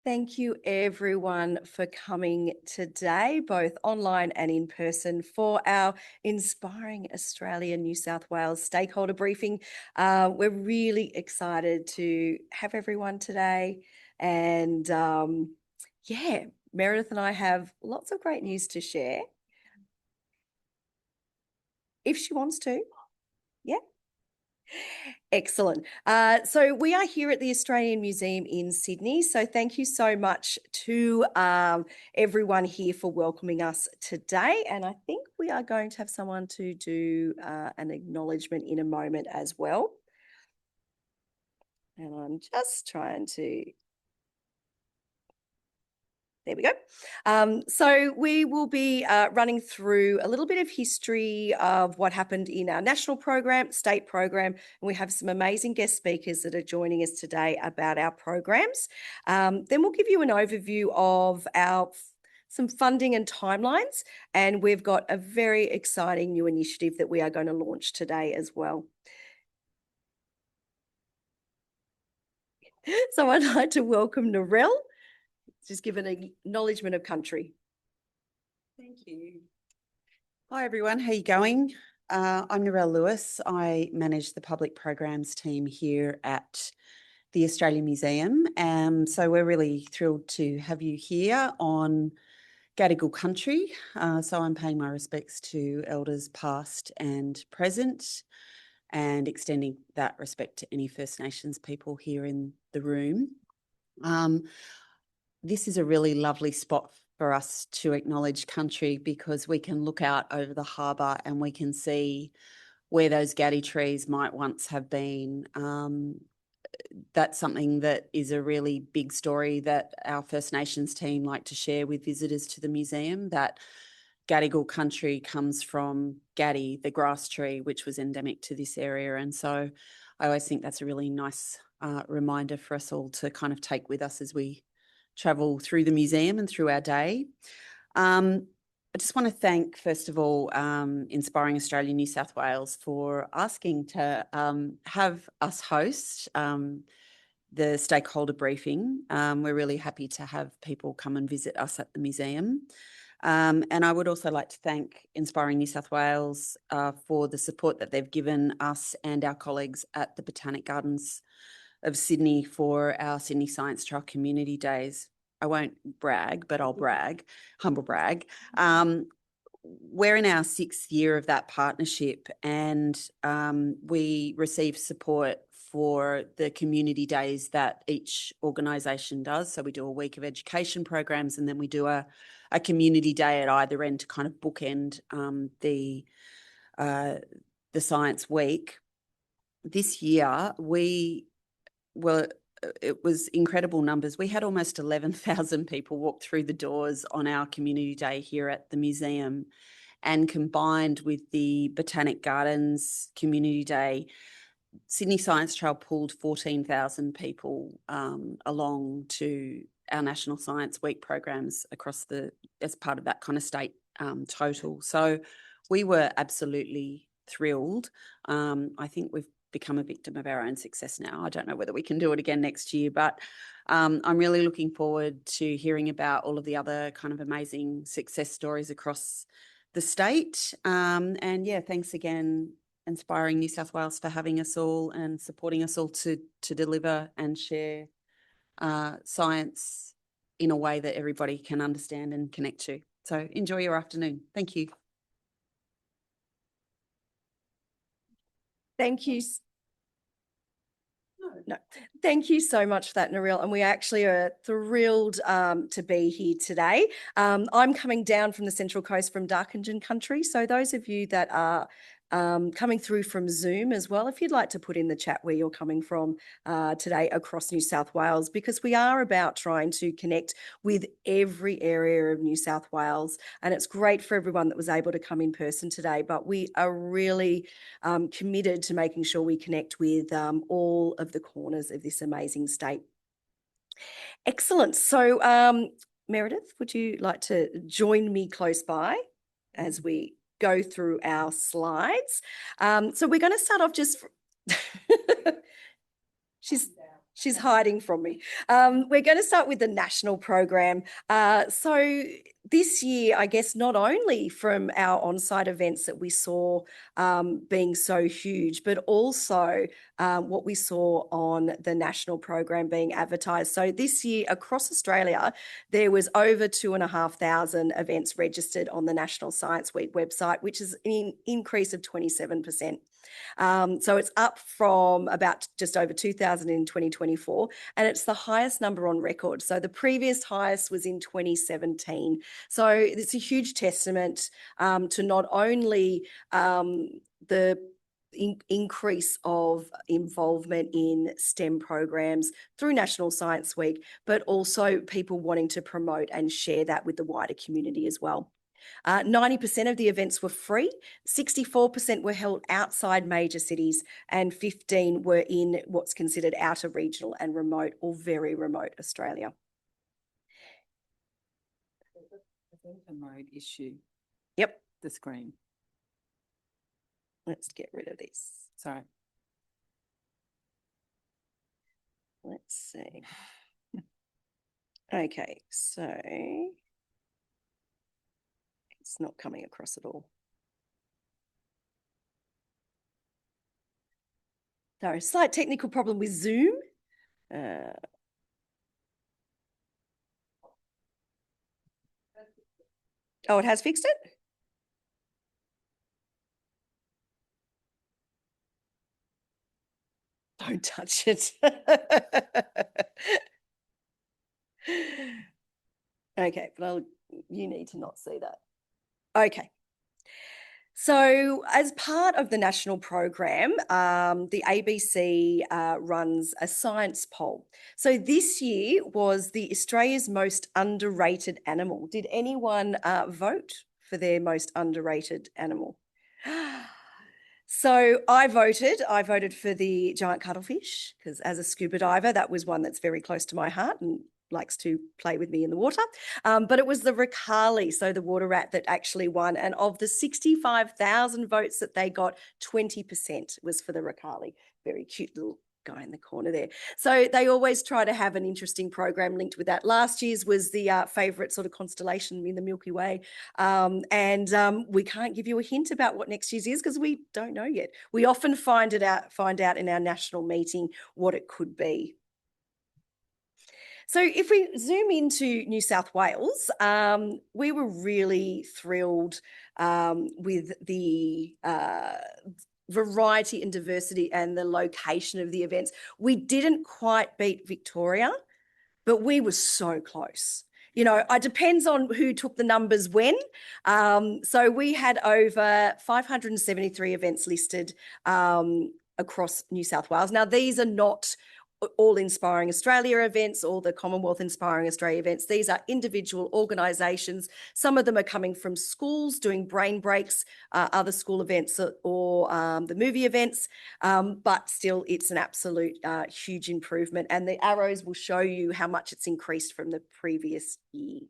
Thank you everyone for coming today, both online and in person, for our Inspiring Australia New South Wales Stakeholder Briefing. We're really excited to have everyone today. And yeah, Meredith and I have lots of great news to share. If she wants to. Yeah. Excellent. So we are here at the Australian Museum in Sydney. So thank you so much to everyone here for welcoming us today. And I think we are going to have someone to do an acknowledgement in a moment as well. And I'm just trying to... There we go. So we will be running through a little bit of history of what happened in our national program, state program, and we have some amazing guest speakers that are joining us today about our programs. Then we'll give you an overview of some funding and timelines, and we've got a very exciting new initiative that we are going to launch today as well. So I'd like to welcome Narelle. Just give an acknowledgement of country. Thank you. Hi everyone, how you going? I'm Narelle Lewis. I manage the public programs team here at the Australian Museum. So we're really thrilled to have you here on Gadigal country. So I'm paying my respects to elders past and present and extending that respect to any First Nations people here in the room. This is a really lovely spot for us to acknowledge country because we can look out over the harbour and we can see where those gaddy trees might once have been. That's something that is a really big story that our First Nations team like to share with visitors to the museum, that Gadigal country comes from gaddy, the grass tree, which was endemic to this area. And so I always think that's a really nice reminder for us all to kind of take with us as we travel through the museum and through our day. I just want to thank, first of all, Inspiring Australia New South Wales for asking to have us host the Stakeholder Briefing. We're really happy to have people come and visit us at the museum. And I would also like to thank Inspiring New South Wales for the support that they've given us and our colleagues at the Botanic Gardens of Sydney for our Sydney Science Trail Community Days. I won't brag, but I'll brag, humble brag. We're in our 6th year of that partnership, and we receive support for the community days that each organisation does. So we do a week of education programs, and then we do a community day at either end to kind of bookend the science week. This year, it was incredible numbers. We had almost 11,000 people walk through the doors on our community day here at the museum, and combined with the Botanic Gardens community day, Sydney Science Trail pulled 14,000 people along to our National Science Week programs as part of that kind of state total. So we were absolutely thrilled. I think we've become a victim of our own success now. I don't know whether we can do it again next year, but I'm really looking forward to hearing about all of the other kind of amazing success stories across the state. And yeah, thanks again, Inspiring New South Wales, for having us all and supporting us all to deliver and share science in a way that everybody can understand and connect to. So enjoy your afternoon. Thank you. Thank you. No, thank you so much for that, Narelle. And we actually are thrilled to be here today. I'm coming down from the Central Coast from Darkinjung country. So those of you that are coming through from Zoom as well, if you'd like to put in the chat where you're coming from today across New South Wales, because we are about trying to connect with every area of New South Wales. And it's great for everyone that was able to come in person today, but we are really committed to making sure we connect with all of the corners of this amazing state. Excellent. So Meredith, would you like to join me close by as we go through our slides? So we're going to start off just... She's hiding from me. We're going to start with the national program. So this year, I guess, not only from our on-site events that we saw being so huge, but also what we saw on the national program being advertised. So this year across Australia, there was over 2,500 events registered on the National Science Week website, which is an increase of 27%. So it's up from about just over 2,000 in 2024, and it's the highest number on record. So the previous highest was in 2017. So it's a huge testament to not only the increase of involvement in STEM programs through National Science Week, but also people wanting to promote and share that with the wider community as well. 90% of the events were free, 64% were held outside major cities, and 15 were in what's considered outer regional and remote or very remote Australia. A mode issue. Yep. The screen. Let's get rid of this. Sorry. Let's see. Okay, so it's not coming across at all. No, slight technical problem with Zoom. Oh, it has fixed it? Don't touch it. Okay, but you need to not see that. Okay. So as part of the national program, the ABC runs a science poll. So this year was the Australia's most underrated animal. Did anyone vote for their most underrated animal? So I voted for the giant cuttlefish because as a scuba diver, that was one that's very close to my heart and likes to play with me in the water. But it was the Ricali, so the water rat, that actually won. And of the 65,000 votes that they got, 20% was for the Ricali. Very cute little guy in the corner there. So they always try to have an interesting program linked with that. Last year's was the favourite sort of constellation in the Milky Way. And we can't give you a hint about what next year's is because we don't know yet. We often find out in our national meeting what it could be. So if we zoom into New South Wales, we were really thrilled with the variety and diversity and the location of the events. We didn't quite beat Victoria, but we were so close. You know, it depends on who took the numbers when. So we had over 573 events listed across New South Wales. Now, these are not all Inspiring Australia events, all the Commonwealth Inspiring Australia events. These are individual organisations. Some of them are coming from schools doing brain breaks, other school events or the movie events, but still it's an absolute huge improvement. And the arrows will show you how much it's increased from the previous year.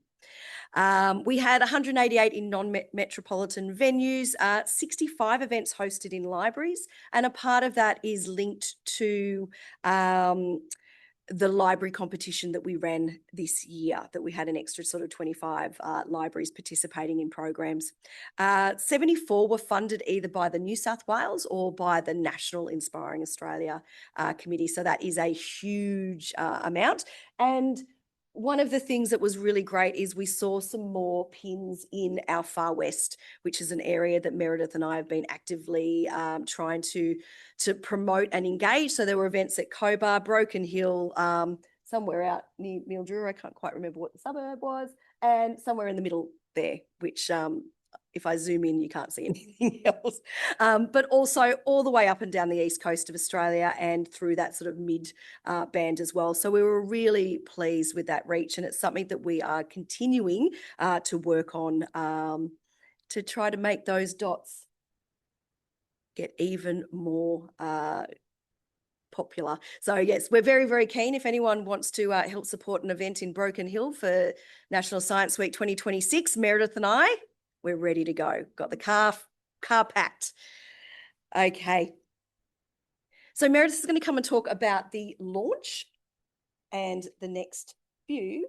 We had 188 in non-metropolitan venues, 65 events hosted in libraries, and a part of that is linked to the library competition that we ran this year, that we had an extra sort of 25 libraries participating in programs. 74 were funded either by the New South Wales or by the National Inspiring Australia Committee. So that is a huge amount. And one of the things that was really great is we saw some more pins in our far west, which is an area that Meredith and I have been actively trying to promote and engage. So there were events at Cobar, Broken Hill, somewhere out near Mildura, I can't quite remember what the suburb was, and somewhere in the middle there, which if I zoom in, you can't see anything else. But also all the way up and down the east coast of Australia and through that sort of mid band as well. So we were really pleased with that reach, and it's something that we are continuing to work on to try to make those dots get even more popular. So yes, we're very, very keen. If anyone wants to help support an event in Broken Hill for National Science Week 2026, Meredith and I, we're ready to go. Got the car packed. Okay. So Meredith is going to come and talk about the launch and the next few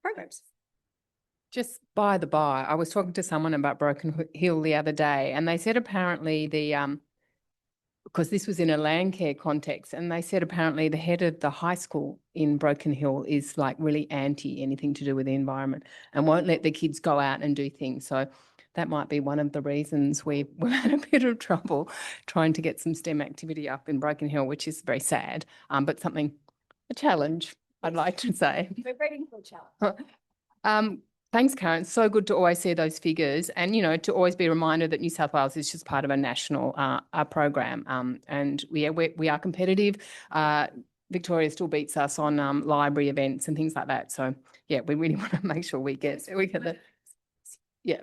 programs. Just by the by, I was talking to someone about Broken Hill the other day, and they said apparently because this was in a land care context, and they said apparently the head of the high school in Broken Hill is like really anti anything to do with the environment and won't let the kids go out and do things. So that might be one of the reasons we've had a bit of trouble trying to get some STEM activity up in Broken Hill, which is very sad, but a challenge, I'd like to say. We're ready for a challenge. Thanks, Karen. So good to always see those figures and, to always be reminded that New South Wales is just part of a national program. And we are competitive. Victoria still beats us on library events and things like that. So, yeah, we really want to make sure we get the, yeah.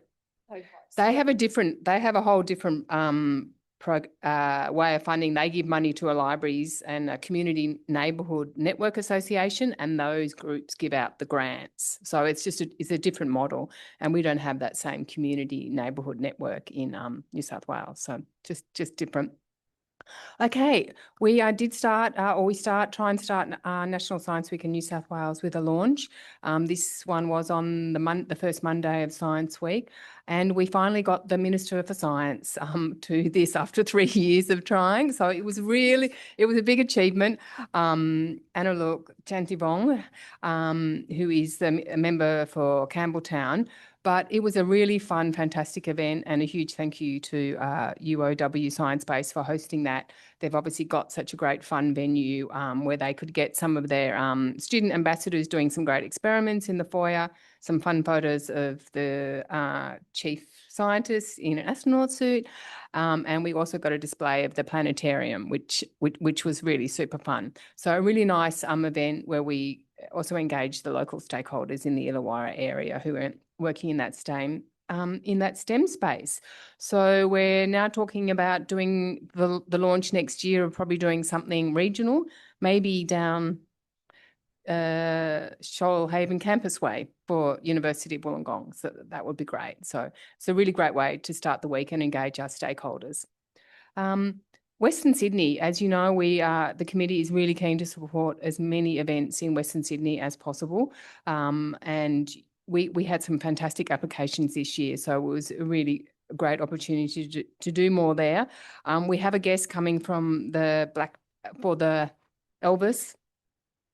They have a whole different way of funding. They give money to libraries and a community neighbourhood network association, and those groups give out the grants. So it's a different model, and we don't have that same community neighbourhood network in New South Wales. So just different. Okay, we try and start National Science Week in New South Wales with a launch. This one was on the first Monday of Science Week, and we finally got the Minister for Science to this after 3 years of trying. So it was a big achievement. Anuluk Chantivong, who is a member for Campbelltown. But it was a really fun, fantastic event, and a huge thank you to UOW Science Base for hosting that. They've obviously got such a great fun venue where they could get some of their student ambassadors doing some great experiments in the foyer, some fun photos of the chief scientist in an astronaut suit, and we also got a display of the planetarium, which was really super fun. So a really nice event where we also engaged the local stakeholders in the Illawarra area who are working in that STEM space. So we're now talking about doing the launch next year, of probably doing something regional, maybe down Shoalhaven Campus Way for University of Wollongong. So that would be great. So it's a really great way to start the week and engage our stakeholders. Western Sydney, as you know, the committee is really keen to support as many events in Western Sydney as possible. And we had some fantastic applications this year, so it was a really great opportunity to do more there. We have a guest coming from for the Elvis.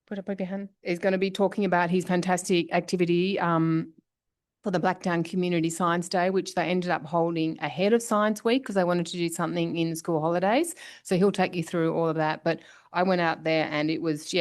Put up your hand. Is going to be talking about his fantastic activity for the Blacktown Community Science Day, which they ended up holding ahead of Science Week because they wanted to do something in the school holidays. So he'll take you through all of that. But I went out there and it was,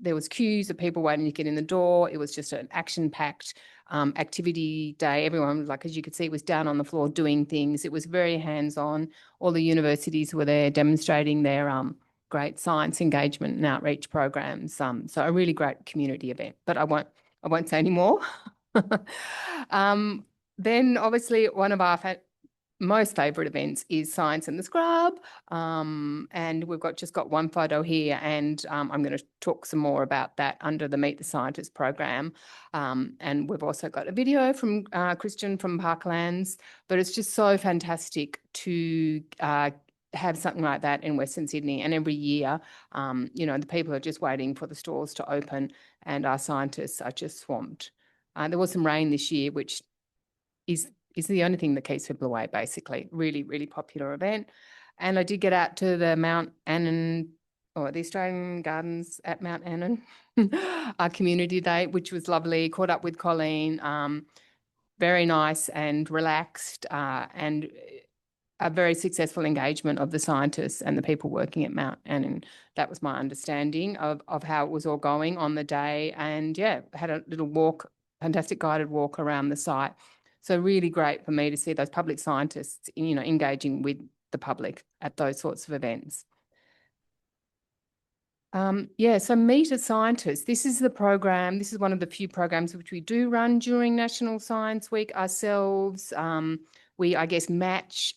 there was queues of people waiting to get in the door. It was just an action-packed activity day. Everyone, like as you could see, was down on the floor doing things. It was very hands-on. All the universities were there demonstrating their great science engagement and outreach programs. So a really great community event. But I won't say any more. Then obviously one of our most favourite events is Science in the Scrub, and we've just got one photo here, and I'm going to talk some more about that under the Meet the Scientist program, and we've also got a video from Christian from Parklands, but it's just so fantastic to have something like that in Western Sydney, and every year, the people are just waiting for the stores to open, and our scientists are just swamped. There was some rain this year, which is the only thing that keeps people away, basically. Really, really popular event. And I did get out to the Mount Annan, or the Australian Gardens at Mount Annan, our community day, which was lovely. Caught up with Colleen, very nice and relaxed, and a very successful engagement of the scientists and the people working at Mount Annan. That was my understanding of how it was all going on the day. And yeah, had a little walk, fantastic guided walk around the site. So really great for me to see those public scientists, engaging with the public at those sorts of events. So Meet a Scientist. This is the program. This is one of the few programs which we do run during National Science Week ourselves. We, match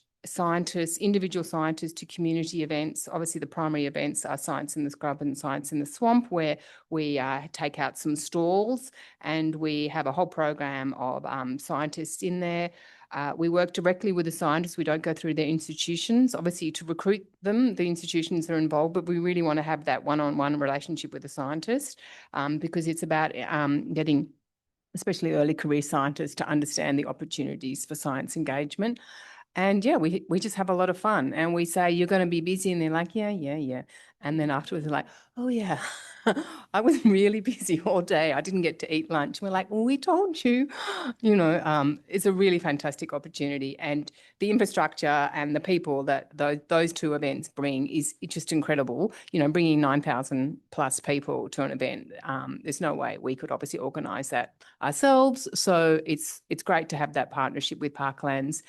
individual scientists to community events. Obviously, the primary events are Science in the Scrub and Science in the Swamp, where we take out some stalls and we have a whole program of scientists in there. We work directly with the scientists. We don't go through their institutions. Obviously, to recruit them, the institutions are involved, but we really want to have that one-on-one relationship with the scientist, because it's about getting especially early career scientists to understand the opportunities for science engagement. And yeah, we just have a lot of fun, and we say, you're going to be busy, and they're like, yeah. And then afterwards they're like, oh yeah, I was really busy all day. I didn't get to eat lunch. We're like, well, we told you, it's a really fantastic opportunity, and the infrastructure and the people that those two events bring is just incredible. Bringing 9,000 plus people to an event, there's no way we could obviously organise that ourselves. So it's great to have that partnership with Parklands.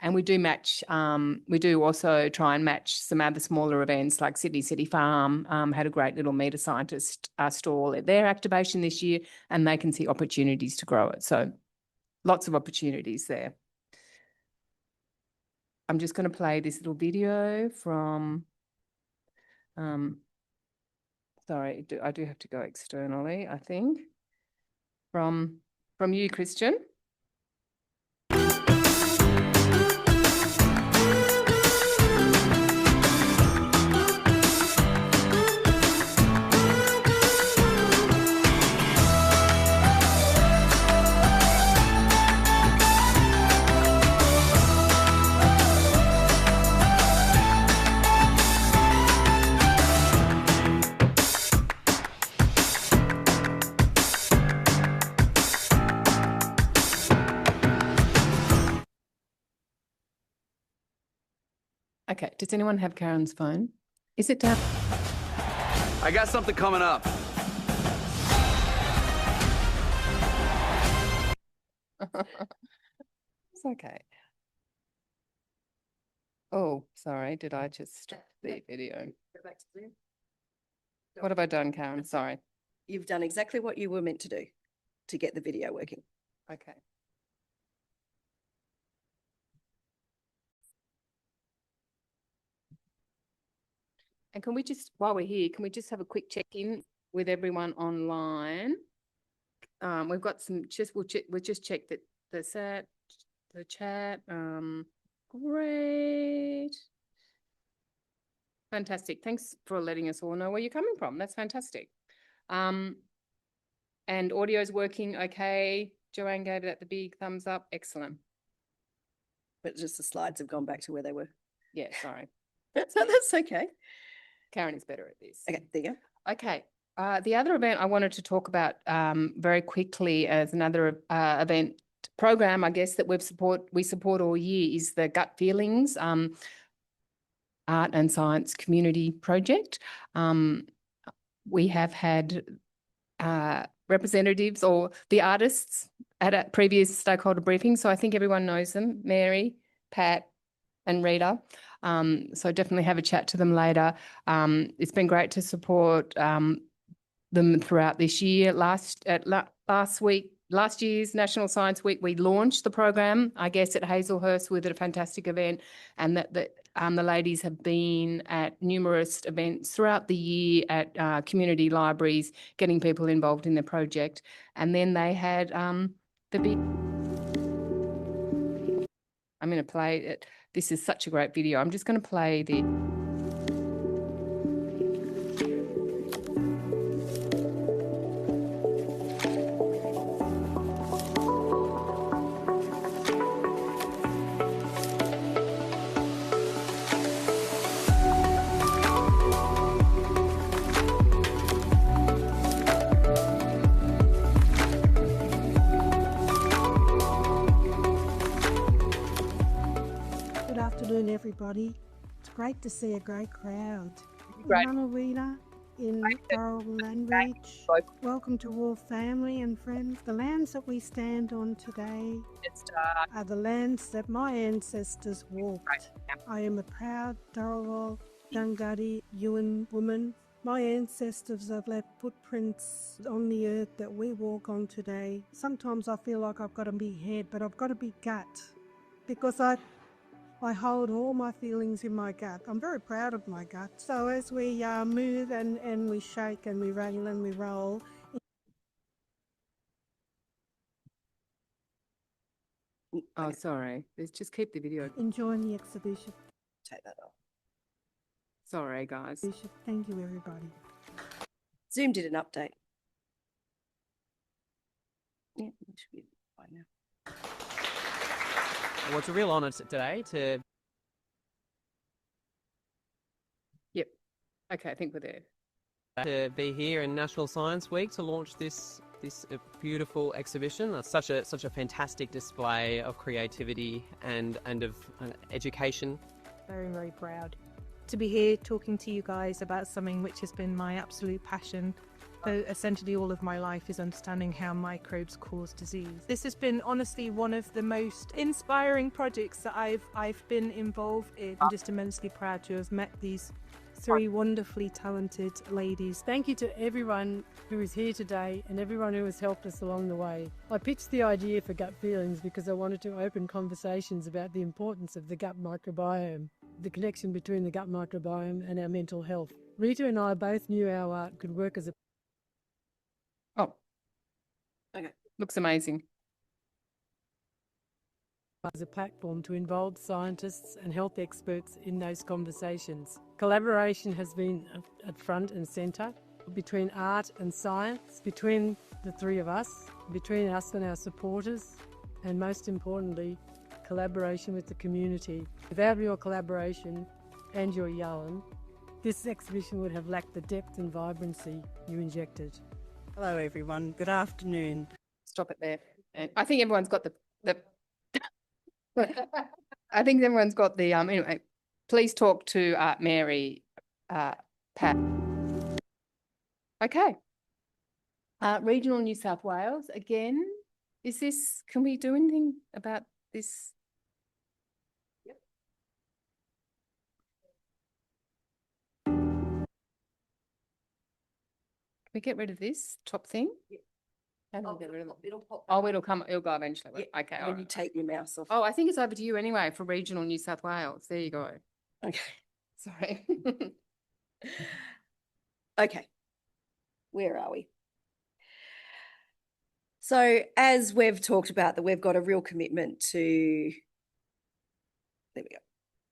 And we do match, we do also try and match some other smaller events like Sydney City Farm had a great little meter scientist stall at their activation this year, and they can see opportunities to grow it. So lots of opportunities there. I'm just going to play this little video from, sorry, I do have to go externally, I think, from you, Christian. Okay, does anyone have Karen's phone? Is it down? I got something coming up. It's okay. Oh, sorry, did I just stop the video? Go back to Zoom. What have I done, Karen? Sorry. You've done exactly what you were meant to do to get the video working. Okay. And can we just, while we're here, can we just have a quick check-in with everyone online? We've got some, we'll just check that the chat. Great. Fantastic. Thanks for letting us all know where you're coming from. That's fantastic. And audio's working okay. Joanne gave that the big thumbs up. Excellent. But just the slides have gone back to where they were. Yeah, sorry. So that's okay. Karen is better at this. Okay, there you go. Okay. The other event I wanted to talk about very quickly as another event program, I guess, that we support all year is the Gut Feelings Art and Science Community Project. We have had representatives or the artists at a previous stakeholder briefing, so I think everyone knows them, Mary, Pat and Rita. So definitely have a chat to them later. It's been great to support them throughout this year. Last year's National Science Week, we launched the program, I guess, at Hazelhurst with a fantastic event, and the ladies have been at numerous events throughout the year at community libraries, getting people involved in the project. And then they had the big... I'm going to play it. This is such a great video. I'm just going to play the... Everybody, it's great to see a great crowd. Great. Rita in Coral Landbridge. Welcome to all family and friends. The lands that we stand on today are the lands that my ancestors walked. I am a proud Dharawal Dunghutti Yuin woman. My ancestors have left footprints on the earth that we walk on today. Sometimes I feel like I've got a big head, but I've got a big gut because I hold all my feelings in my gut. I'm very proud of my gut. So as we move and we shake and we rattle and we roll. Oh, Okay, sorry. Let's just keep the video. Enjoying the exhibition. take that off. Sorry, guys. Thank you, everybody. Zoom did an update. Yeah, it should be fine now. Well, it's a real honour today to Okay, I think we're there. be here in National Science Week to launch this beautiful exhibition. It's such a fantastic display of creativity and of education. Very, very proud to be here talking to you guys about something which has been my absolute passion. So essentially all of my life is understanding how microbes cause disease. This has been honestly one of the most inspiring projects that I've been involved in. I'm just immensely proud to have met these three wonderfully talented ladies. Thank you to everyone who is here today and everyone who has helped us along the way. I pitched the idea for Gut Feelings because I wanted to open conversations about the importance of the gut microbiome, the connection between the gut microbiome and our mental health. Rita and I both knew our art could work as a Oh. Okay. Looks amazing. platform to involve scientists and health experts in those conversations. Collaboration has been at front and centre between art and science, between the three of us, between us and our supporters, and most importantly, collaboration with the community. Without your collaboration and your yarn, this exhibition would have lacked the depth and vibrancy you injected. Hello everyone, good afternoon. Stop it there. And I think everyone's got the I think everyone's got the anyway, please talk to Mary, Pat. Okay. Regional New South Wales again. Can we do anything about this? Yep. Can we get rid of this top thing? Yep. How do we get rid of it? It'll pop. Oh, it'll go eventually. Yeah, Okay. when you take your mouse off. Oh, I think it's over to you anyway for Regional New South Wales. There you go. Okay. Sorry. Okay. Where are we? So as we've talked about, that we've got a real commitment to, there we go,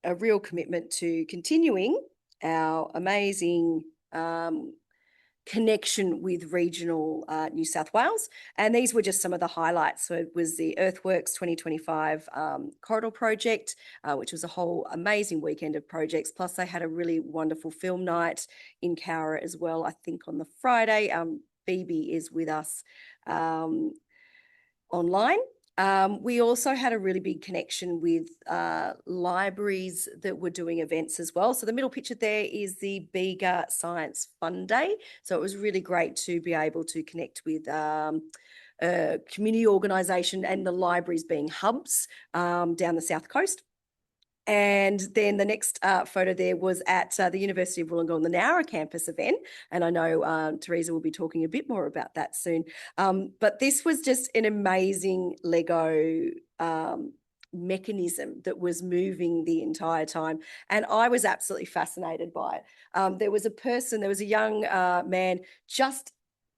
a real commitment to continuing our amazing connection with regional New South Wales. And these were just some of the highlights. So it was the Earthworks 2025 corridor project, which was a whole amazing weekend of projects. Plus they had a really wonderful film night in Cowra as well, I think on the Friday. Phoebe is with us online. We also had a really big connection with libraries that were doing events as well. So the middle picture there is the Bega Science Fun Day. So it was really great to be able to connect with a community organisation and the libraries being hubs down the South Coast. And then the next photo there was at the University of Wollongong, the Nowra campus event. And I know Theresa will be talking a bit more about that soon. But this was just an amazing Lego mechanism that was moving the entire time. And I was absolutely fascinated by it. There was a young man just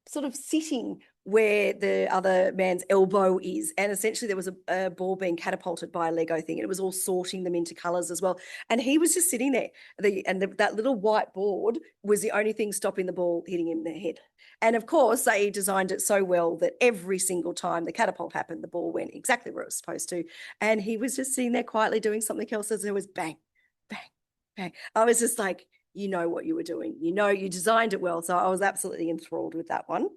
sort of sitting where the other man's elbow is. And essentially there was a ball being catapulted by a Lego thing. And it was all sorting them into colours as well. And he was just sitting there. That little white board was the only thing stopping the ball hitting him in the head. And of course, they designed it so well that every single time the catapult happened, the ball went exactly where it was supposed to. And he was just sitting there quietly doing something else as there was bang, bang, bang. I was just like, you know what you were doing. You know, you designed it well. So I was absolutely enthralled with that one.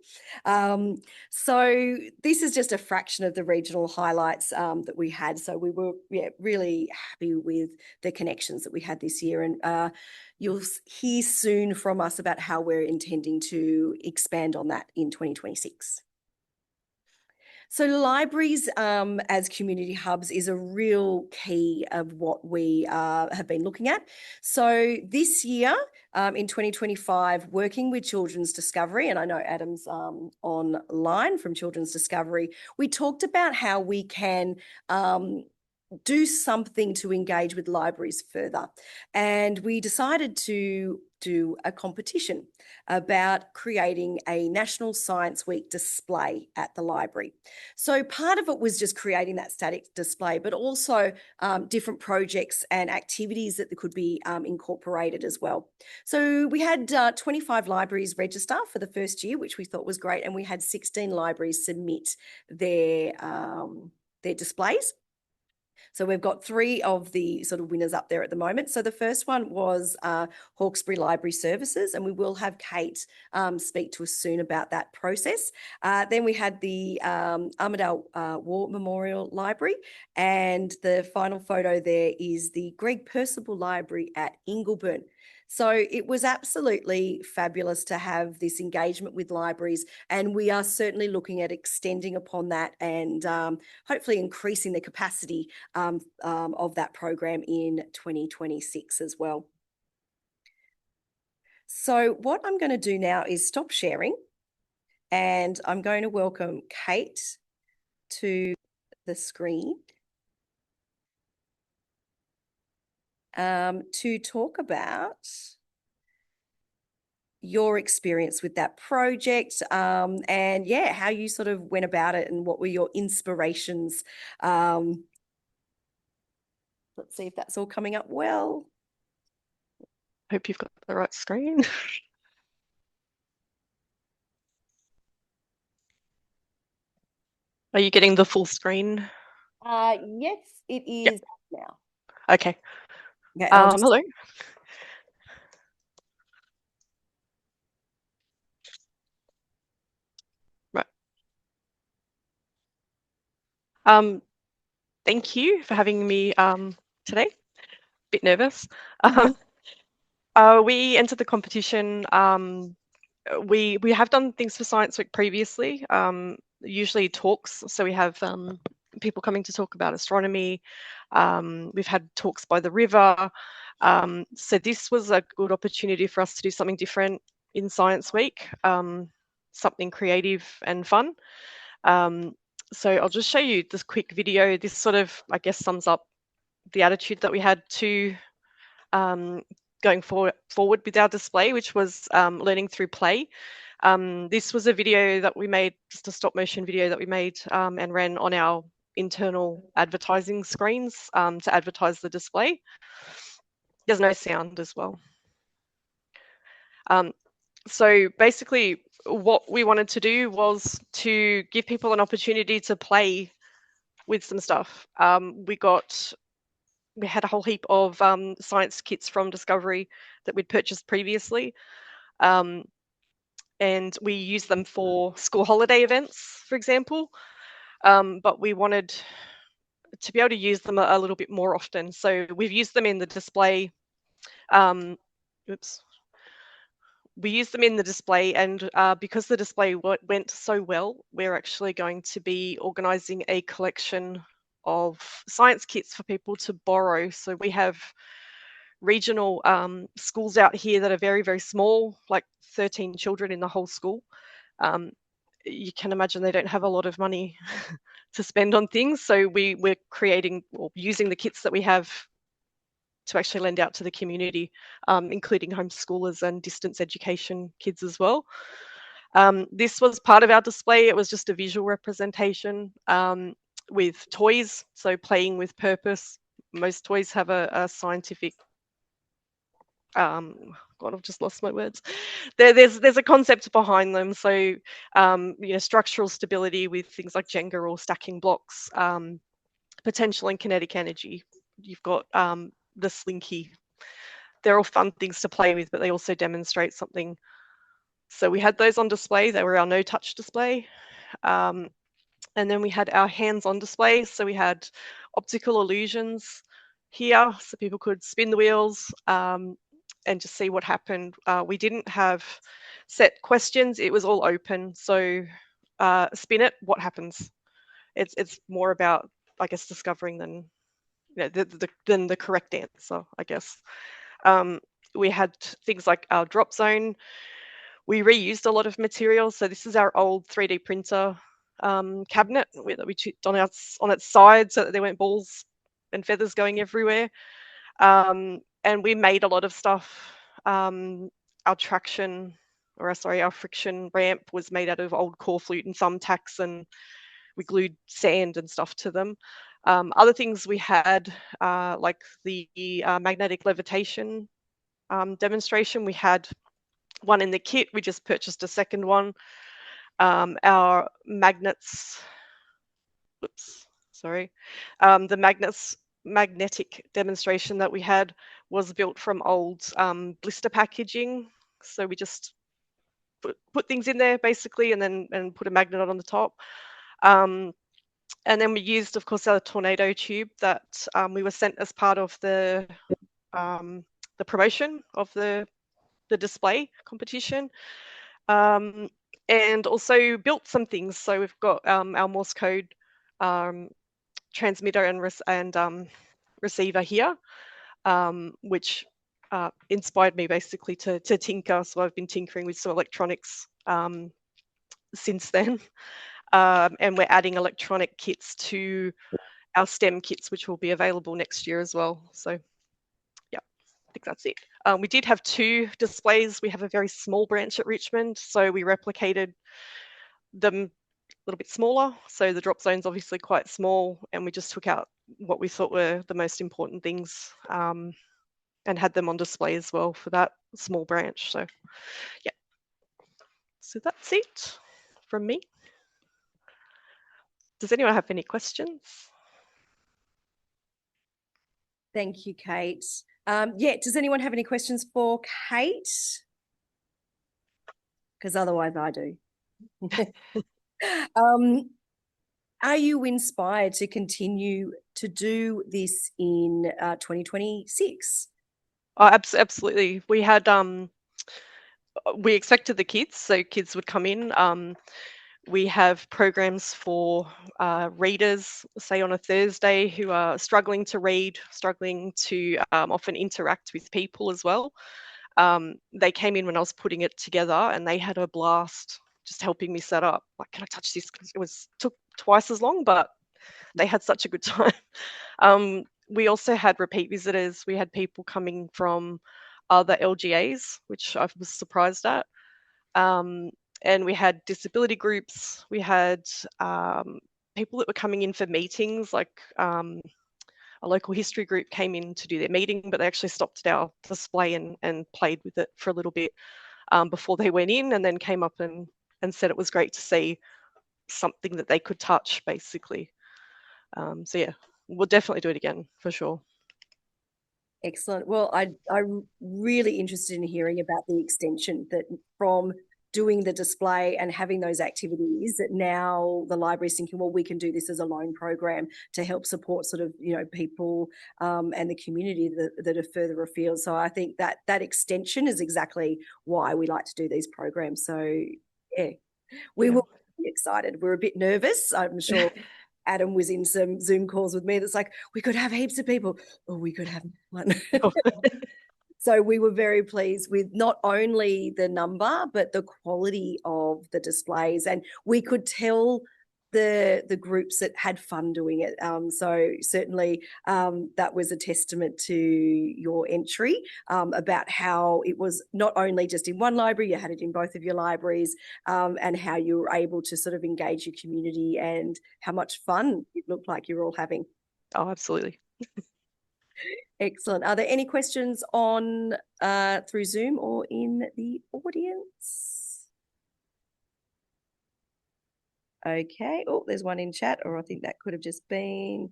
So this is just a fraction of the regional highlights that we had. So we were really happy with the connections that we had this year. And you'll hear soon from us about how we're intending to expand on that in 2026. So libraries as community hubs is a real key of what we have been looking at. So this year in 2025, working with Children's Discovery, and I know Adam's online from Children's Discovery, we talked about how we can do something to engage with libraries further. And we decided to do a competition about creating a National Science Week display at the library. So part of it was just creating that static display, but also different projects and activities that could be incorporated as well. So we had 25 libraries register for the first year, which we thought was great, and we had 16 libraries submit their displays. So we've got 3 of the sort of winners up there at the moment. So the first one was Hawkesbury Library Services, and we will have Kate speak to us soon about that process. Then we had the Armidale War Memorial Library, and the final photo there is the Greg Percival Library at Ingleburn. So it was absolutely fabulous to have this engagement with libraries, and we are certainly looking at extending upon that and hopefully increasing the capacity of that program in 2026 as well. So what I'm going to do now is stop sharing, and I'm going to welcome Kate to the screen to talk about your experience with that project and yeah, how you sort of went about it and what were your inspirations. Let's see if that's all coming up well. Hope you've got the right screen. Are you getting the full screen? Yes, it is now. Okay. Okay, hello. Right. Thank you for having me today. Bit nervous. We entered the competition. We have done things for Science Week previously, usually talks. So we have people coming to talk about astronomy. We've had talks by the river. So this was a good opportunity for us to do something different in Science Week, something creative and fun. So I'll just show you this quick video. This sort of, I guess, sums up the attitude that we had to going forward with our display, which was learning through play. This was a video that we made, just a stop motion video that we made and ran on our internal advertising screens to advertise the display. There's no sound as well. So basically what we wanted to do was to give people an opportunity to play with some stuff. We had a whole heap of science kits from Discovery that we'd purchased previously. And we used them for school holiday events, for example. But we wanted to be able to use them a little bit more often. So we've used them in the display. We used them in the display, and because the display went so well, we're actually going to be organising a collection of science kits for people to borrow. So we have regional schools out here that are very, very small, like 13 children in the whole school. You can imagine they don't have a lot of money to spend on things. So we're creating or using the kits that we have to actually lend out to the community, including homeschoolers and distance education kids as well. This was part of our display. It was just a visual representation with toys, so playing with purpose. Most toys have a scientific, God, I've just lost my words. There's a concept behind them. So, you know, structural stability with things like Jenga or stacking blocks, potential and kinetic energy. You've got the slinky. They're all fun things to play with, but they also demonstrate something. So we had those on display. They were our no-touch display. And then we had our hands-on display. So we had optical illusions here, so people could spin the wheels and just see what happened. We didn't have set questions. It was all open. So spin it, what happens? It's more about, I guess, discovering than, you know, than the correct answer, I guess. We had things like our drop zone. We reused a lot of materials. So this is our old 3D printer cabinet that we chipped on its side so that there weren't balls and feathers going everywhere. And we made a lot of stuff our traction, or sorry, our friction ramp was made out of old core flute and thumbtacks, and we glued sand and stuff to them. Other things we had, like the magnetic levitation demonstration, we had one in the kit. We just purchased a second one. Our magnets, the magnetic demonstration that we had was built from old blister packaging. So we just put things in there basically, and put a magnet on the top. And then we used, of course, our tornado tube that we were sent as part of the promotion of the display competition. And also built some things. So we've got our Morse code transmitter and receiver here, which inspired me basically to tinker. So I've been tinkering with some electronics since then. And we're adding electronic kits to our STEM kits, which will be available next year as well. So yeah, I think that's it. We did have 2 displays. We have a very small branch at Richmond, so we replicated them a little bit smaller. So the drop zone's obviously quite small, and we just took out what we thought were the most important things and had them on display as well for that small branch. So yeah, so that's it from me. Does anyone have any questions? Thank you, Kate. Yeah, does anyone have any questions for Kate? Because otherwise I do. Are you inspired to continue to do this in 2026? Oh, absolutely. We had we expected the kids, so kids would come in. We have programs for readers, say on a Thursday, who are struggling to read, struggling to often interact with people as well. They came in when I was putting it together, and they had a blast just helping me set up. Like, can I touch this? It took twice as long, but they had such a good time. We also had repeat visitors. We had people coming from other LGAs, which I was surprised at. And we had disability groups. We had people that were coming in for meetings, like a local history group came in to do their meeting, but they actually stopped at our display and played with it for a little bit before they went in, and then came up and said it was great to see something that they could touch, basically. So yeah, we'll definitely do it again for sure. Excellent. Well, I'm really interested in hearing about the extension that from doing the display and having those activities that now the library is thinking, well, we can do this as a loan program to help support sort of, people and the community that are further afield. So I think that extension is exactly why we like to do these programs. So yeah, we will be excited. We're a bit nervous. I'm sure Adam was in some Zoom calls with me that's like, we could have heaps of people, or we could have one. So we were very pleased with not only the number, but the quality of the displays. And we could tell the groups that had fun doing it. So certainly that was a testament to your entry about how it was not only just in one library, you had it in both of your libraries, and how you were able to sort of engage your community and how much fun it looked like you were all having. Oh, absolutely. Excellent. Are there any questions on through Zoom or in the audience? Okay. Oh, there's one in chat, or I think that could have just been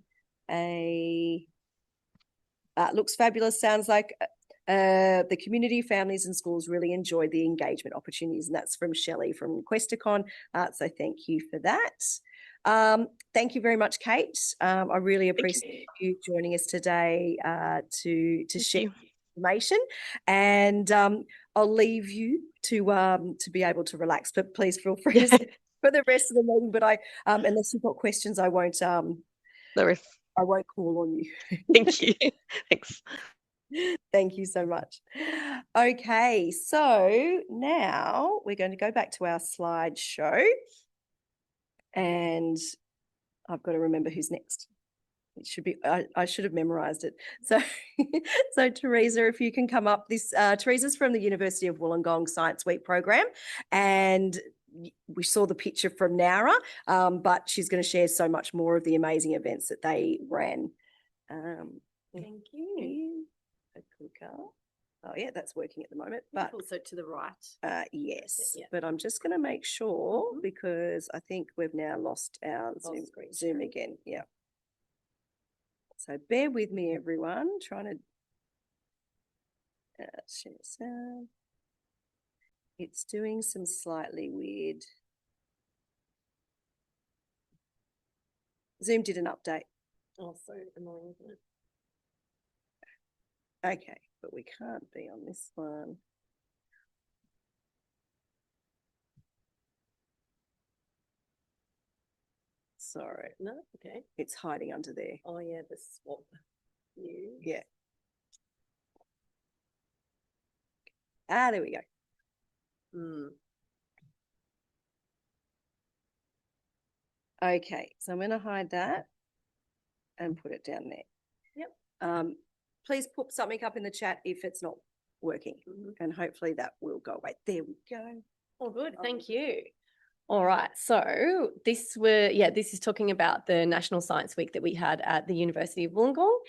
looks fabulous. Sounds like the community, families and schools really enjoyed the engagement opportunities. And that's from Shelley from Questacon. So thank you for that. Thank you very much, Kate. I really appreciate you joining us today to share information. And I'll leave you to be able to relax, but please feel free to stay for the rest of the meeting. But unless you've got questions, I won't call on you. Thank you. Thanks. Thank you so much. Okay, so now we're going to go back to our slideshow. And I've got to remember who's next. It should be, I should have memorized it. So, so Theresa, if you can come up, Theresa's from the University of Wollongong Science Week program, and we saw the picture from Nara, but she's going to share so much more of the amazing events that they ran. Thank you. Oh yeah, that's working at the moment. But also to the right. Yes, Yeah. but I'm just going to make sure because I think we've now lost our Zoom again. Yeah. So bear with me, everyone. Trying to share sound. It's doing some slightly weird. Zoom did an update. Oh, so annoying, isn't it? Okay, but we can't be on this one. Sorry. No, okay. It's hiding under there. Oh yeah, the swap view. Yeah. Ah, there we go. Okay, so I'm going to hide that and put it down there. Yep. Please put something up in the chat if it's not working, and hopefully that will go away. There we go. Oh, good. Thank you. All right. So this is talking about the National Science Week that we had at the University of Wollongong.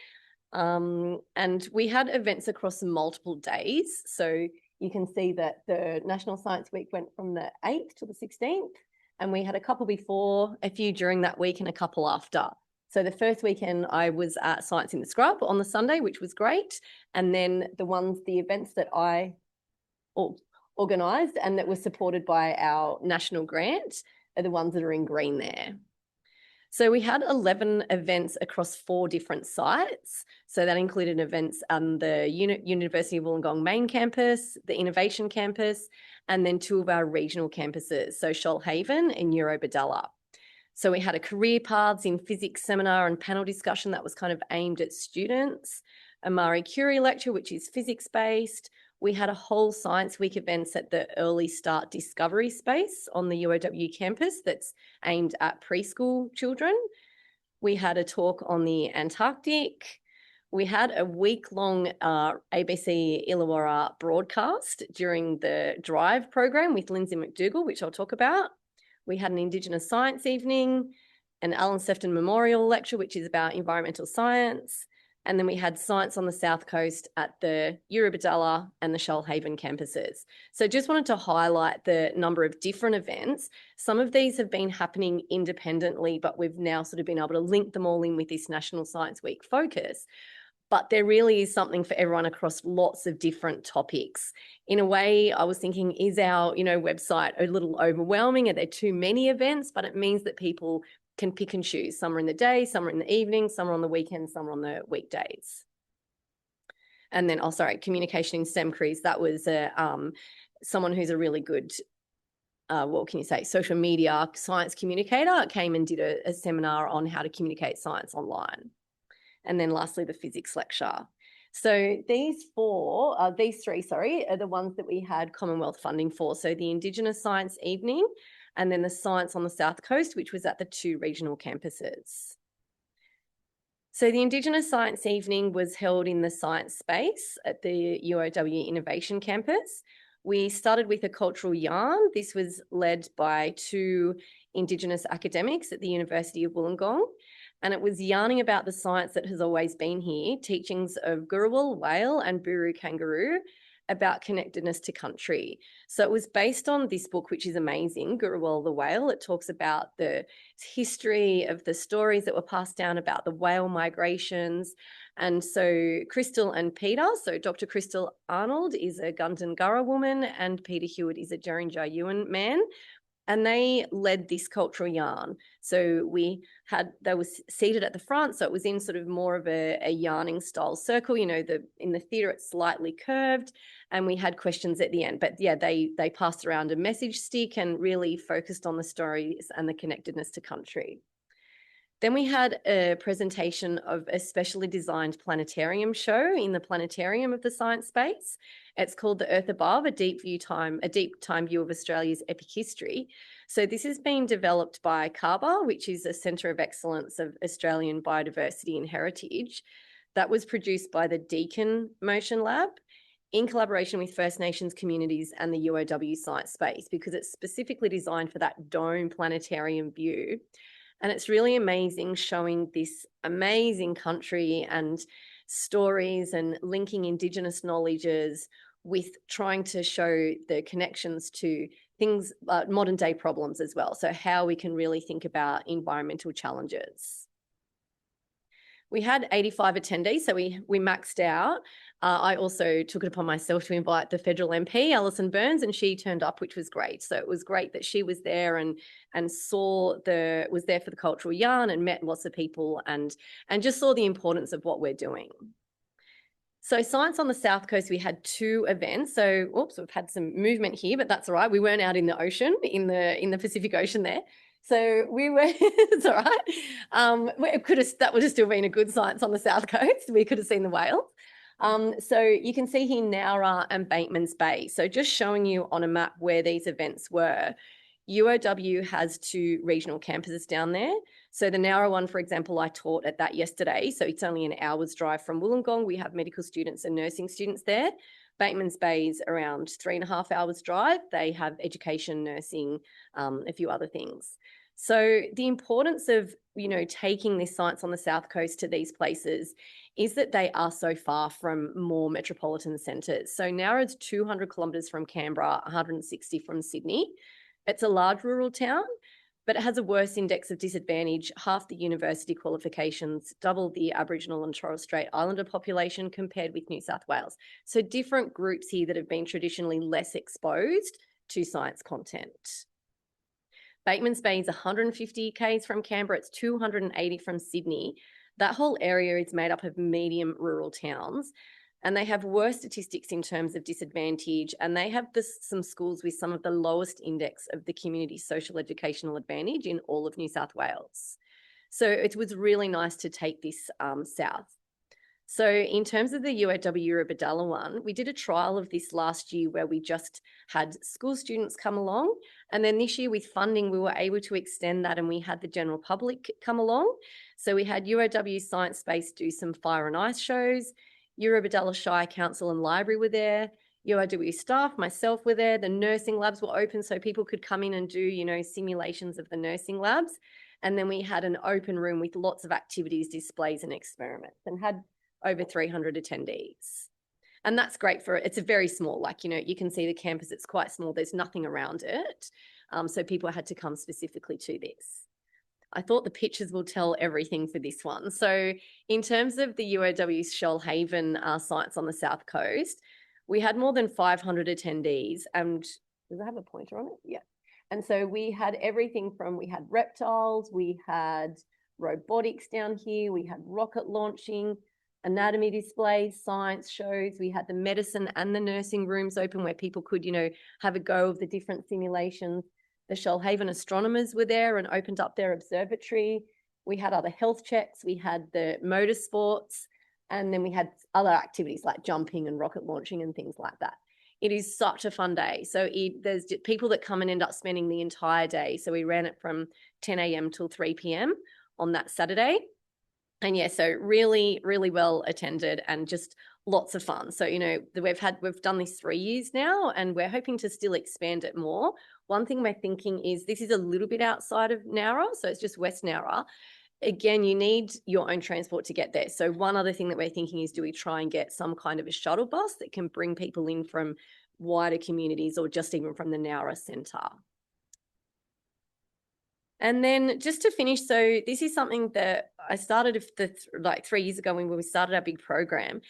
And we had events across multiple days. So you can see that the National Science Week went from the 8th to the 16th, and we had a couple before, a few during that week, and a couple after. So the first weekend I was at Science in the Scrub on the Sunday, which was great. And then the events that I organised and that were supported by our national grant are the ones that are in green there. So we had 11 events across 4 different sites. So that included events on the University of Wollongong main campus, the Innovation campus, and then 2 of our regional campuses, so Shoalhaven and Eurobodalla. So we had a career paths in physics seminar and panel discussion that was kind of aimed at students, a Marie Curie lecture, which is physics-based. We had a whole Science Week events at the Early Start Discovery Space on the UOW campus that's aimed at preschool children. We had a talk on the Antarctic. We had a week-long ABC Illawarra broadcast during the Drive program with Lindsay McDougall, which I'll talk about. We had an Indigenous Science evening, an Alan Sefton Memorial lecture, which is about environmental science. And then we had Science on the South Coast at the Eurobodalla and the Shoalhaven campuses. So just wanted to highlight the number of different events. Some of these have been happening independently, but we've now sort of been able to link them all in with this National Science Week focus. But there really is something for everyone across lots of different topics. In a way, I was thinking, is our website a little overwhelming? Are there too many events? But it means that people can pick and choose. Some are in the day, some are in the evening, some are on the weekends, some are on the weekdays. And then, communication in STEM careers. That was someone who's a really good, social media science communicator, came and did a seminar on how to communicate science online. And then lastly, the physics lecture. So these three, are the ones that we had Commonwealth funding for. So the Indigenous Science Evening, and then the Science on the South Coast, which was at the 2 regional campuses. So the Indigenous Science Evening was held in the science space at the UOW Innovation Campus. We started with a cultural yarn. This was led by 2 Indigenous academics at the University of Wollongong, and it was yarning about the science that has always been here, teachings of Gurrawal, whale, and Buru kangaroo, about connectedness to country. So it was based on this book, which is amazing, Gurrawal the Whale. It talks about the history of the stories that were passed down about the whale migrations. And so Crystal and Peter, so Dr. Crystal Arnold is a Gundungurra woman and Peter Hewitt is a Jerinja Yuan man. And they led this cultural yarn. So they were seated at the front. So it was in sort of more of a yarning style circle, in the theatre it's slightly curved, and we had questions at the end. But yeah, they passed around a message stick and really focused on the stories and the connectedness to country. Then we had a presentation of a specially designed planetarium show in the planetarium of the science space. It's called The Earth Above, a deep time view of Australia's epic history. So this has been developed by CABA, which is a Centre of Excellence of Australian Biodiversity and Heritage. That was produced by the Deakin Motion Lab in collaboration with First Nations communities and the UOW science space, because it's specifically designed for that dome planetarium view. And it's really amazing, showing this amazing country and stories and linking Indigenous knowledges with trying to show the connections to things, modern day problems as well. So how we can really think about environmental challenges. We had 85 attendees, so we maxed out. I also took it upon myself to invite the federal MP, Alison Burns, and she turned up, which was great. So it was great that she was there and was there for the cultural yarn and met lots of people and just saw the importance of what we're doing. So Science on the South Coast, we had 2 events. So, we've had some movement here, but that's all right. We weren't out in the ocean, in the Pacific Ocean there. So we were, it's all right. That would have still been a good Science on the South Coast. We could have seen the whales. So you can see here Nowra and Bateman's Bay. So just showing you on a map where these events were. UOW has 2 regional campuses down there. So the Nowra one, for example, I taught at that yesterday. So it's only an hour's drive from Wollongong. We have medical students and nursing students there. Bateman's Bay is around 3.5 hours drive. They have education, nursing, a few other things. So the importance of, taking this Science on the South Coast to these places is that they are so far from more metropolitan centres. So Nowra's 200 kilometres from Canberra, 160 from Sydney. It's a large rural town, but it has a worse index of disadvantage, half the university qualifications, double the Aboriginal and Torres Strait Islander population compared with New South Wales. So different groups here that have been traditionally less exposed to science content. Bateman's Bay is 150 k's from Canberra, it's 280 from Sydney. That whole area is made up of medium rural towns, and they have worse statistics in terms of disadvantage, and they have some schools with some of the lowest index of the community social educational advantage in all of New South Wales. So it was really nice to take this south. So in terms of the UOW Eurobodalla one, we did a trial of this last year where we just had school students come along, and then this year with funding we were able to extend that and we had the general public come along. So we had UOW Science Space do some fire and ice shows, Eurobodalla Shire Council and Library were there, UOW staff, myself were there, the nursing labs were open so people could come in and do, simulations of the nursing labs. And then we had an open room with lots of activities, displays and experiments, and had over 300 attendees. And that's great it's a very small, you can see the campus, it's quite small, there's nothing around it. So people had to come specifically to this. I thought the pictures will tell everything for this one. So in terms of the UOW Shoalhaven Science on the South Coast, we had more than 500 attendees. And does it have a pointer on it? Yeah. And so we had everything from, we had reptiles, we had robotics down here, we had rocket launching, anatomy displays, science shows. We had the medicine and the nursing rooms open where people could, have a go of the different simulations. The Shoalhaven astronomers were there and opened up their observatory. We had other health checks. We had the motorsports, and then we had other activities like jumping and rocket launching and things like that. It is such a fun day. So there's people that come and end up spending the entire day. So we ran it from 10 a.m. till 3 p.m. on that Saturday. And yeah, so really, really well attended and just lots of fun. So, we've done this 3 years now and we're hoping to still expand it more. One thing we're thinking is this is a little bit outside of Nowra, so it's just West Nowra. Again, you need your own transport to get there. So one other thing that we're thinking is, do we try and get some kind of a shuttle bus that can bring people in from wider communities or just even from the Nowra Centre? And then just to finish, so this is something that I started 3 years ago when we started our big program,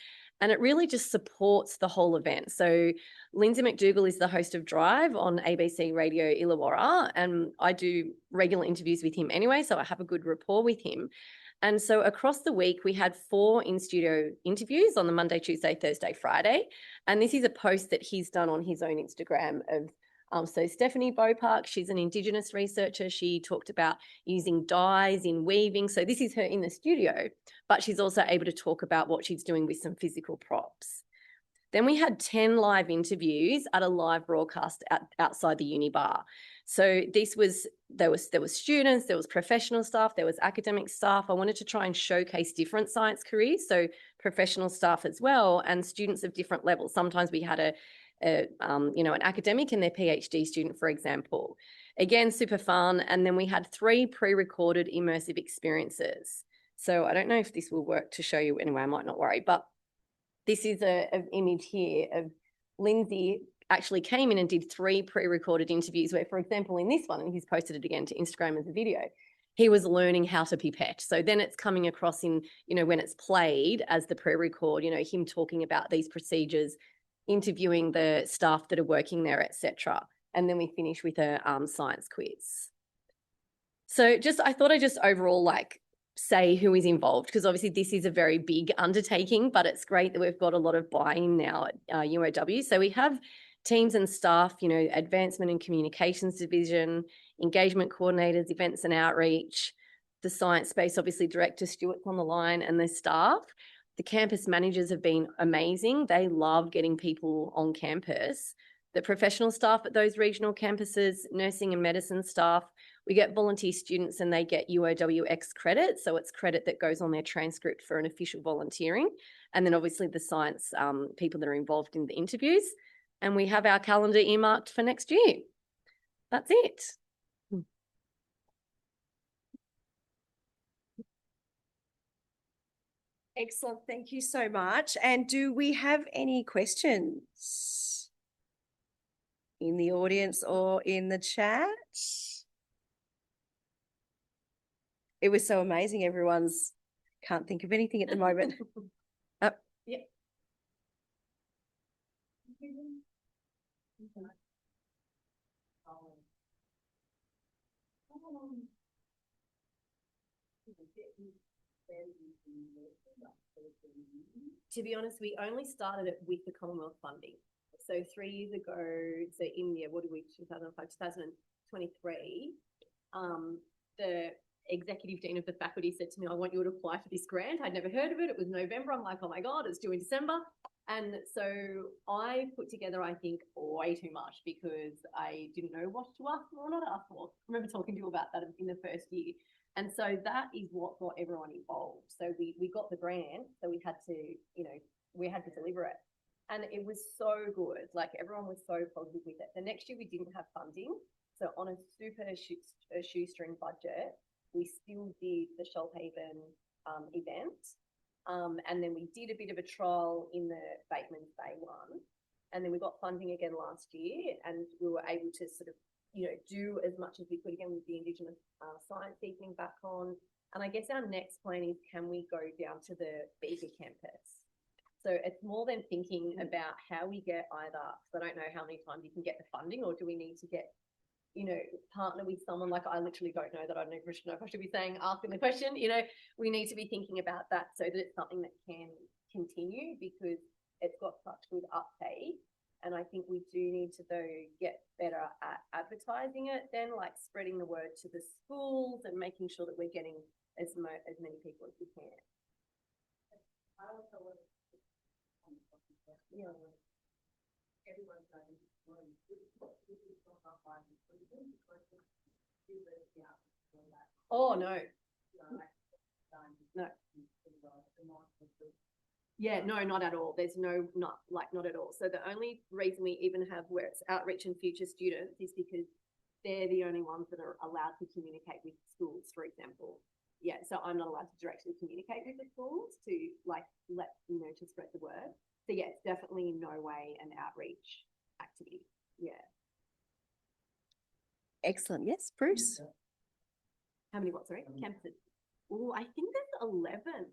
and it really just supports the whole event. So Lindsay McDougall is the host of Drive on ABC Radio Illawarra, and I do regular interviews with him anyway, so I have a good rapport with him. And so across the week, we had 4 in-studio interviews on the Monday, Tuesday, Thursday, Friday. And this is a post that he's done on his own Instagram of So Stephanie Bopark, she's an Indigenous researcher. She talked about using dyes in weaving. So this is her in the studio, but she's also able to talk about what she's doing with some physical props. Then we had 10 live interviews at a live broadcast outside the uni bar. So there was students, there was professional staff, there was academic staff. I wanted to try and showcase different science careers, so professional staff as well, and students of different levels. Sometimes we had an academic and their PhD student, for example. Again, super fun. And then we had 3 pre-recorded immersive experiences. So I don't know if this will work to show you anyway, I might not worry, but this is an image here of Lindsay actually came in and did 3 pre-recorded interviews where, for example, in this one, and he's posted it again to Instagram as a video, he was learning how to pipette. So then it's coming across in, when it's played as the pre-record, him talking about these procedures, interviewing the staff that are working there, etc. And then we finish with a science quiz. So I thought I'd just overall say who is involved, because obviously this is a very big undertaking, but it's great that we've got a lot of buy-in now at UOW. So we have teams and staff, advancement and communications division, engagement coordinators, events and outreach, the science space, obviously Director Stuart's on the line, and the staff. The campus managers have been amazing. They love getting people on campus. The professional staff at those regional campuses, nursing and medicine staff, we get volunteer students and they get UOWX credit. So it's credit that goes on their transcript for an official volunteering. And then obviously the science people that are involved in the interviews. And we have our calendar earmarked for next year. That's it. Excellent. Thank you so much. And do we have any questions in the audience or in the chat? It was so amazing. Everyone's can't think of anything at the moment. Yeah. To be honest, we only started it with the Commonwealth funding. So 3 years ago, so in 2023, the executive dean of the faculty said to me, I want you to apply for this grant. I'd never heard of it. It was November. I'm like, oh my God, it's due in December. And so I put together, I think, way too much because I didn't know what to ask for or not ask for. I remember talking to you about that in the first year. And so that is what got everyone involved. So we got the grant, so we had to, we had to deliver it. And it was so good. Everyone was so positive with it. The next year we didn't have funding. So on a super shoestring budget, we still did the Shoalhaven event. And then we did a bit of a trial in the Bateman's Bay one. And then we got funding again last year, and we were able to sort of do as much as we could again with the Indigenous science evening back on. And I guess our next plan is, can we go down to the bigger campus? So it's more than thinking about how we get either, because I don't know how many times you can get the funding, or do we need to get, partner with someone I literally don't know that. I don't know if I should be asking the question, we need to be thinking about that so that it's something that can continue, because it's got such good uptake. And I think we do need to, though, get better at advertising it then, spreading the word to the schools and making sure that we're getting as many people as we can. Yeah. Oh, no. No. Yeah, no, not at all. There's not at all. So the only reason we even have where it's outreach and future students is because they're the only ones that are allowed to communicate with schools, for example. Yeah, so I'm not allowed to directly communicate with the schools to to spread the word. So yeah, it's definitely in no way an outreach activity. Yeah. Excellent. Yes, Bruce. How many what, sorry? Campuses. Oh, I think there's 11.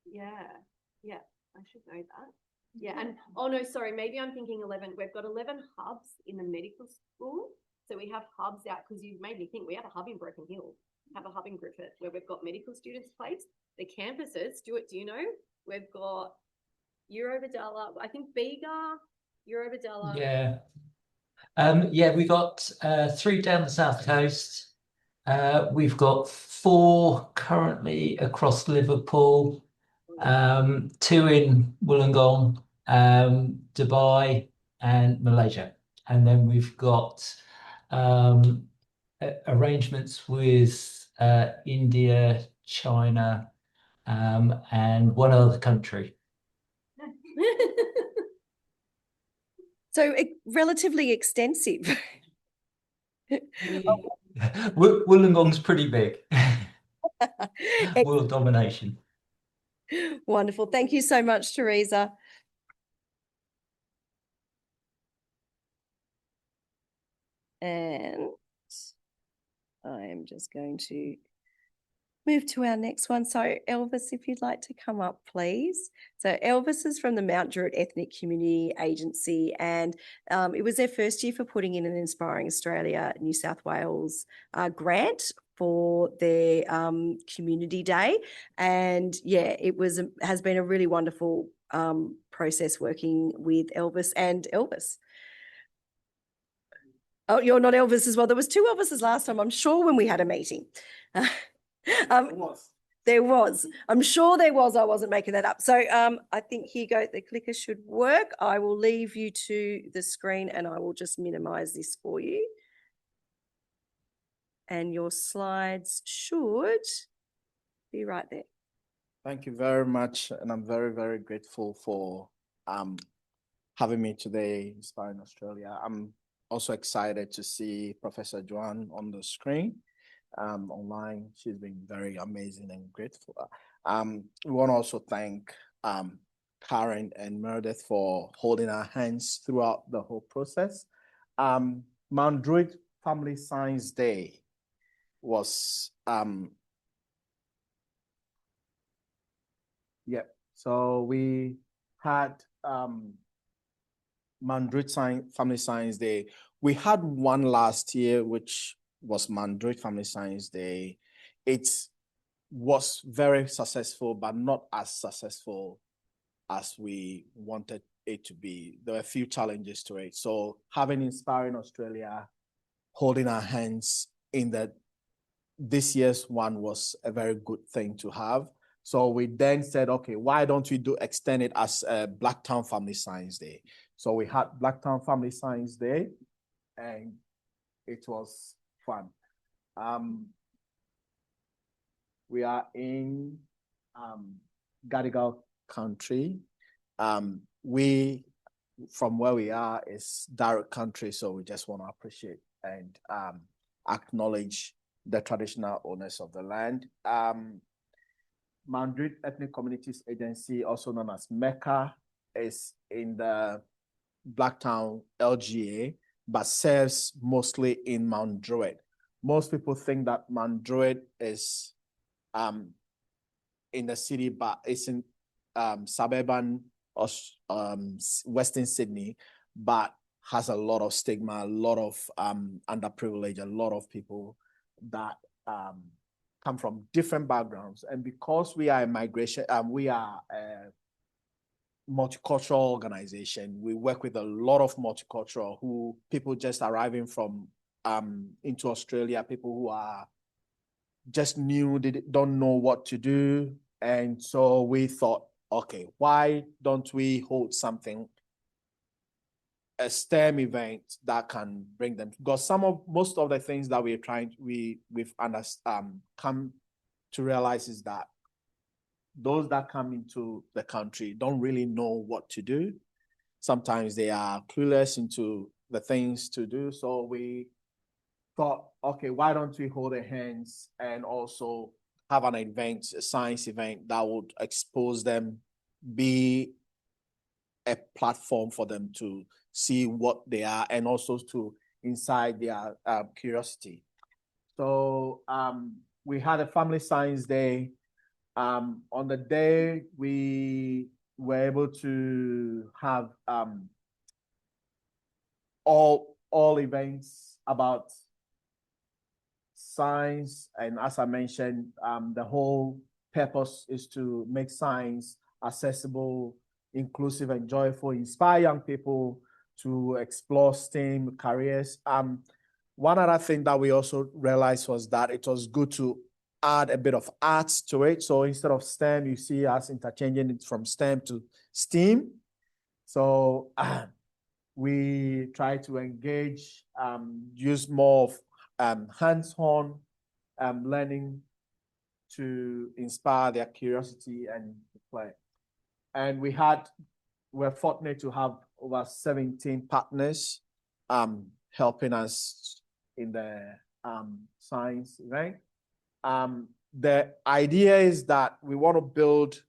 Yeah. Yeah, I should know that. Yeah, and oh no, sorry, maybe I'm thinking 11. We've got 11 hubs in the medical school. So we have hubs out, because you made me think, we have a hub in Broken Hill, have a hub in Griffith where we've got medical students placed. The campuses, Stuart, do you know? We've got Eurobadala, I think Bega, Eurobadala. Yeah. Yeah, we've got 3 down the south coast. We've got 4 currently across Liverpool, 2 in Wollongong, Dubai, and Malaysia. And then we've got arrangements with India, China, and one other country. So relatively extensive. Wollongong's pretty big. World domination. Wonderful. Thank you so much, Theresa. And I am just going to move to our next one. So Elvis, if you'd like to come up, please. So Elvis is from the Mount Druitt Ethnic Community Agency, and it was their first year for putting in an Inspiring Australia New South Wales grant for their community day. And yeah, has been a really wonderful process working with Elvis and Elvis. Oh, you're not Elvis as well. There was 2 Elvises last time, I'm sure, when we had a meeting. There was. I'm sure there was. I wasn't making that up. So I think here you go. The clicker should work. I will leave you to the screen and I will just minimize this for you. And your slides should be right there. Thank you very much. And I'm very, very grateful for having me today, Inspiring Australia. I'm also excited to see Professor Joanne on the screen. Online. She's been very amazing and grateful. We want to also thank Karen and Meredith for holding our hands throughout the whole process. Mount Druitt Family Science Day was so we had Mount Druitt Family Science Day. We had one last year, which was Mount Druitt Family Science Day. It was very successful, but not as successful as we wanted it to be. There were a few challenges to it. So having Inspiring Australia holding our hands in this year's one was a very good thing to have. So we then said, okay, why don't we extend it as Blacktown Family Science Day? So we had Blacktown Family Science Day, and it was fun. We are in Gadigal country. We, from where we are, is Druitt country, so we just want to appreciate and acknowledge the traditional owners of the land. Mount Druitt Ethnic Communities Agency, also known as MECA, is in the Blacktown LGA, but serves mostly in Mount Druitt. Most people think that Mount Druitt is in the city, but it's in suburban or Western Sydney, but has a lot of stigma, a lot of underprivileged, a lot of people that come from different backgrounds. And because we are a migration, we are a multicultural organization, we work with a lot of multicultural people just arriving from into Australia, people who are just new, they don't know what to do. And so we thought, okay, why don't we hold something, a STEM event that can bring them? Because most of the things that we've come to realize is that those that come into the country don't really know what to do. Sometimes they are clueless into the things to do. So we thought, okay, why don't we hold their hands and also have an event, a science event that would expose them, be a platform for them to see what they are and also to incite their curiosity. So we had a Family Science Day. On the day, we were able to have all events about science. And as I mentioned, the whole purpose is to make science accessible, inclusive, and joyful, inspire young people to explore STEAM careers. One other thing that we also realized was that it was good to add a bit of arts to it. So instead of STEM, you see us interchanging it from STEM to STEAM. So we try to engage, use more of hands-on learning to inspire their curiosity and play. And we're fortunate to have over 17 partners helping us in the science event. The idea is that we want to build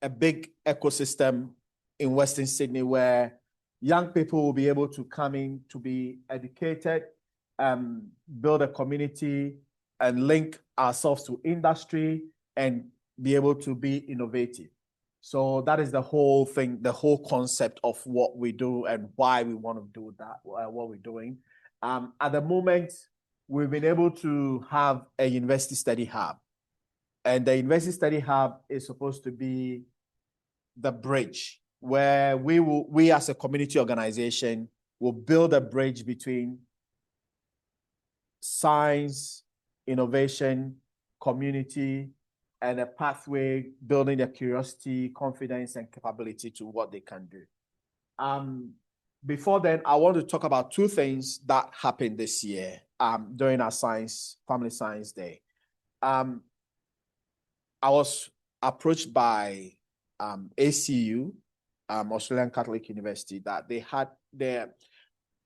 a big ecosystem in Western Sydney where young people will be able to come in to be educated, build a community, and link ourselves to industry and be able to be innovative. So that is the whole thing, the whole concept of what we do and why we want to do that, what we're doing. At the moment, we've been able to have a university study hub. And the university study hub is supposed to be the bridge where we as a community organization will build a bridge between science, innovation, community, and a pathway building their curiosity, confidence, and capability to what they can do. Before then, I want to talk about two things that happened this year during our Family Science Day. I was approached by ACU, Australian Catholic University, that they had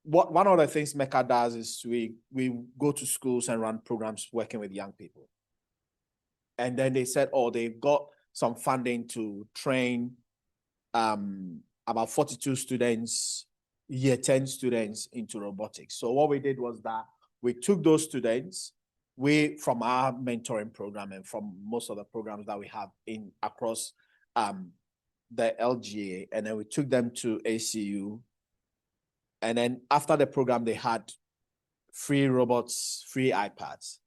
one of the things Mecca does is we go to schools and run programs working with young people. And then they said, they've got some funding to train about 42 students, year 10 students into robotics. So what we did was that we took those students, from our mentoring program and from most of the programs that we have across the LGA, and then we took them to ACU. And then after the program, they had free robots, free iPads,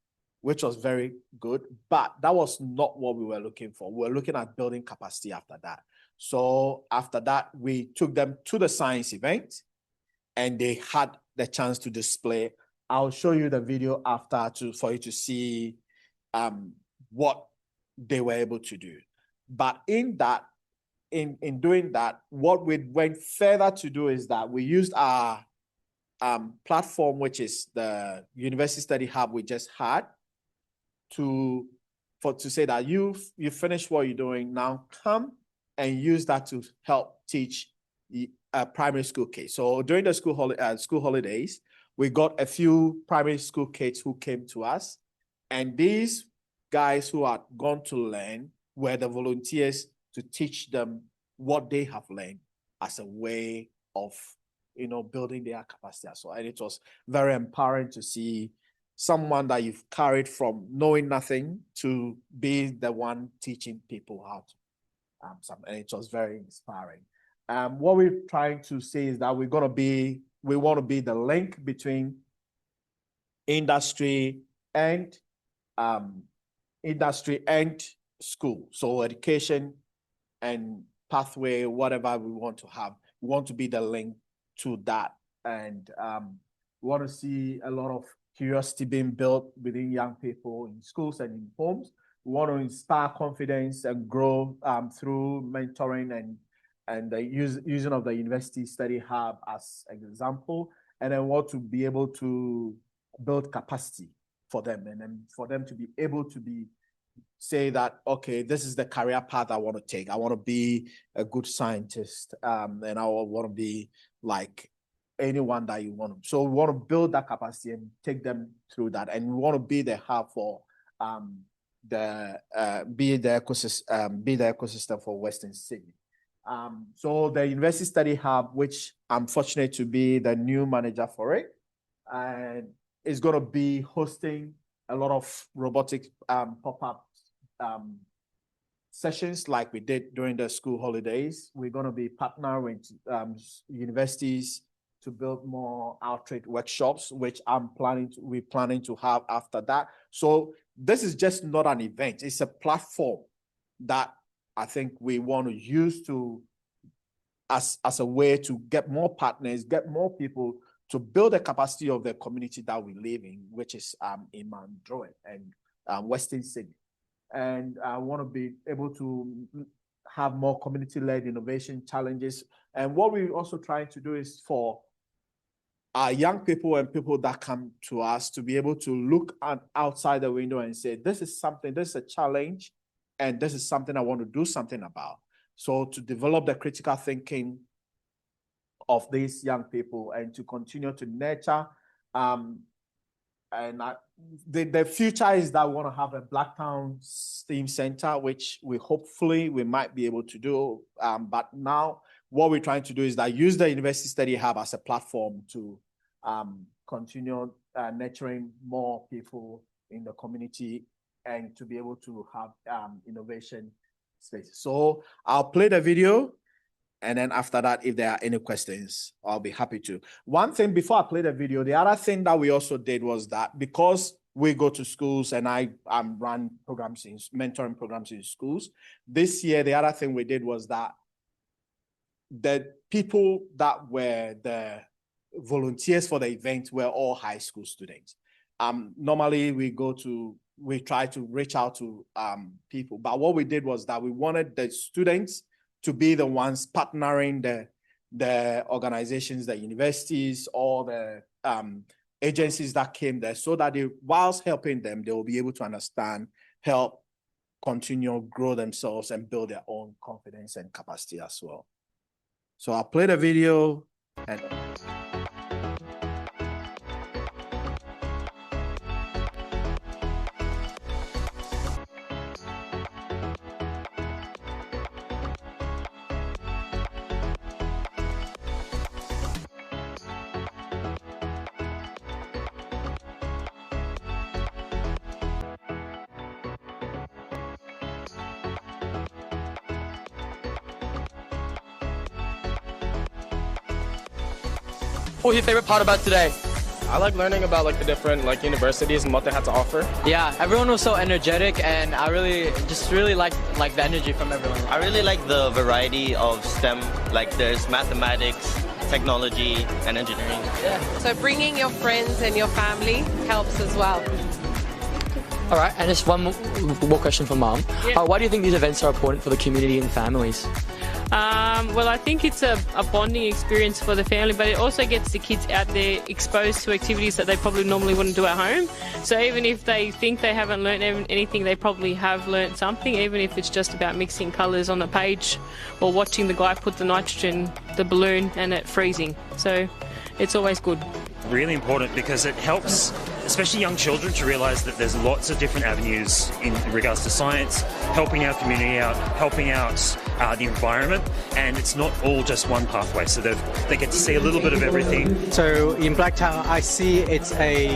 which was very good, but that was not what we were looking for. We were looking at building capacity after that. So after that, we took them to the science event and they had the chance to display. I'll show you the video after for you to see what they were able to do. But in doing that, what we went further to do is that we used our platform, which is the University Study Hub we just had, to say that you finished what you're doing, now come and use that to help teach primary school kids. So during the school holidays, we got a few primary school kids who came to us, and these guys who had gone to learn were the volunteers to teach them what they have learned as a way of building their capacity as well. And it was very empowering to see someone that you've carried from knowing nothing to be the one teaching people how to and it was very inspiring. What we're trying to say is that we want to be the link between industry and school. So education and pathway, whatever we want to have, we want to be the link to that. And we want to see a lot of curiosity being built within young people in schools and in homes. We want to inspire confidence and grow through mentoring and the using of the University Study Hub as an example. And then want to be able to build capacity for them, and then for them to be able to say that, okay, this is the career path I want to take. I want to be a good scientist, and I want to be like anyone that you want to. So we want to build that capacity and take them through that. And we want to be the hub for be the ecosystem for Western Sydney. So the University Study Hub, which I'm fortunate to be the new manager for it, and is going to be hosting a lot of robotic pop-up sessions like we did during the school holidays. We're going to be partnering with universities to build more outreach workshops, which we're planning to have after that. So this is just not an event. It's a platform that I think we want to use to as a way to get more partners, get more people to build the capacity of the community that we live in, which is in Mount Druitt and Western Sydney. And I want to be able to have more community-led innovation challenges. And what we're also trying to do is for our young people and people that come to us to be able to look outside the window and say, this is something, this is a challenge, and this is something I want to do something about. So to develop the critical thinking of these young people and to continue to nurture. The future is that we want to have a Blacktown STEAM Center, which we might be able to do. But now what we're trying to do is that use the University Study Hub as a platform to continue nurturing more people in the community and to be able to have innovation space. So I'll play the video, and then after that, if there are any questions, I'll be happy to. One thing before I play the video, the other thing that we also did was that because we go to schools and I run programs mentoring programs in schools, this year, the other thing we did was that the people that were the volunteers for the event were all high school students. Normally we try to reach out to people, but what we did was that we wanted the students to be the ones partnering the organizations, the universities, or the agencies that came there, so that whilst helping them, they will be able to understand, help, continue, grow themselves, and build their own confidence and capacity as well. So I'll play the video and What was your favorite part about today? I like learning about the different universities and what they had to offer. Yeah, everyone was so energetic, and I really like the energy from everyone. I really like the variety of STEM. Like there's mathematics, technology, and engineering. Yeah. So bringing your friends and your family helps as well. All right, and just one more question for Mum. Yeah. Why do you think these events are important for the community and families? Well, I think it's a bonding experience for the family, but it also gets the kids out there exposed to activities that they probably normally wouldn't do at home. So even if they think they haven't learned anything, they probably have learned something, even if it's just about mixing colours on a page or watching the guy put the nitrogen, the balloon, and it freezing. So it's always good. Really important because it helps, especially young children, to realise that there's lots of different avenues in regards to science, helping our community out, helping out the environment, and it's not all just one pathway. So they get to see a little bit of everything. So in Blacktown, I see it's a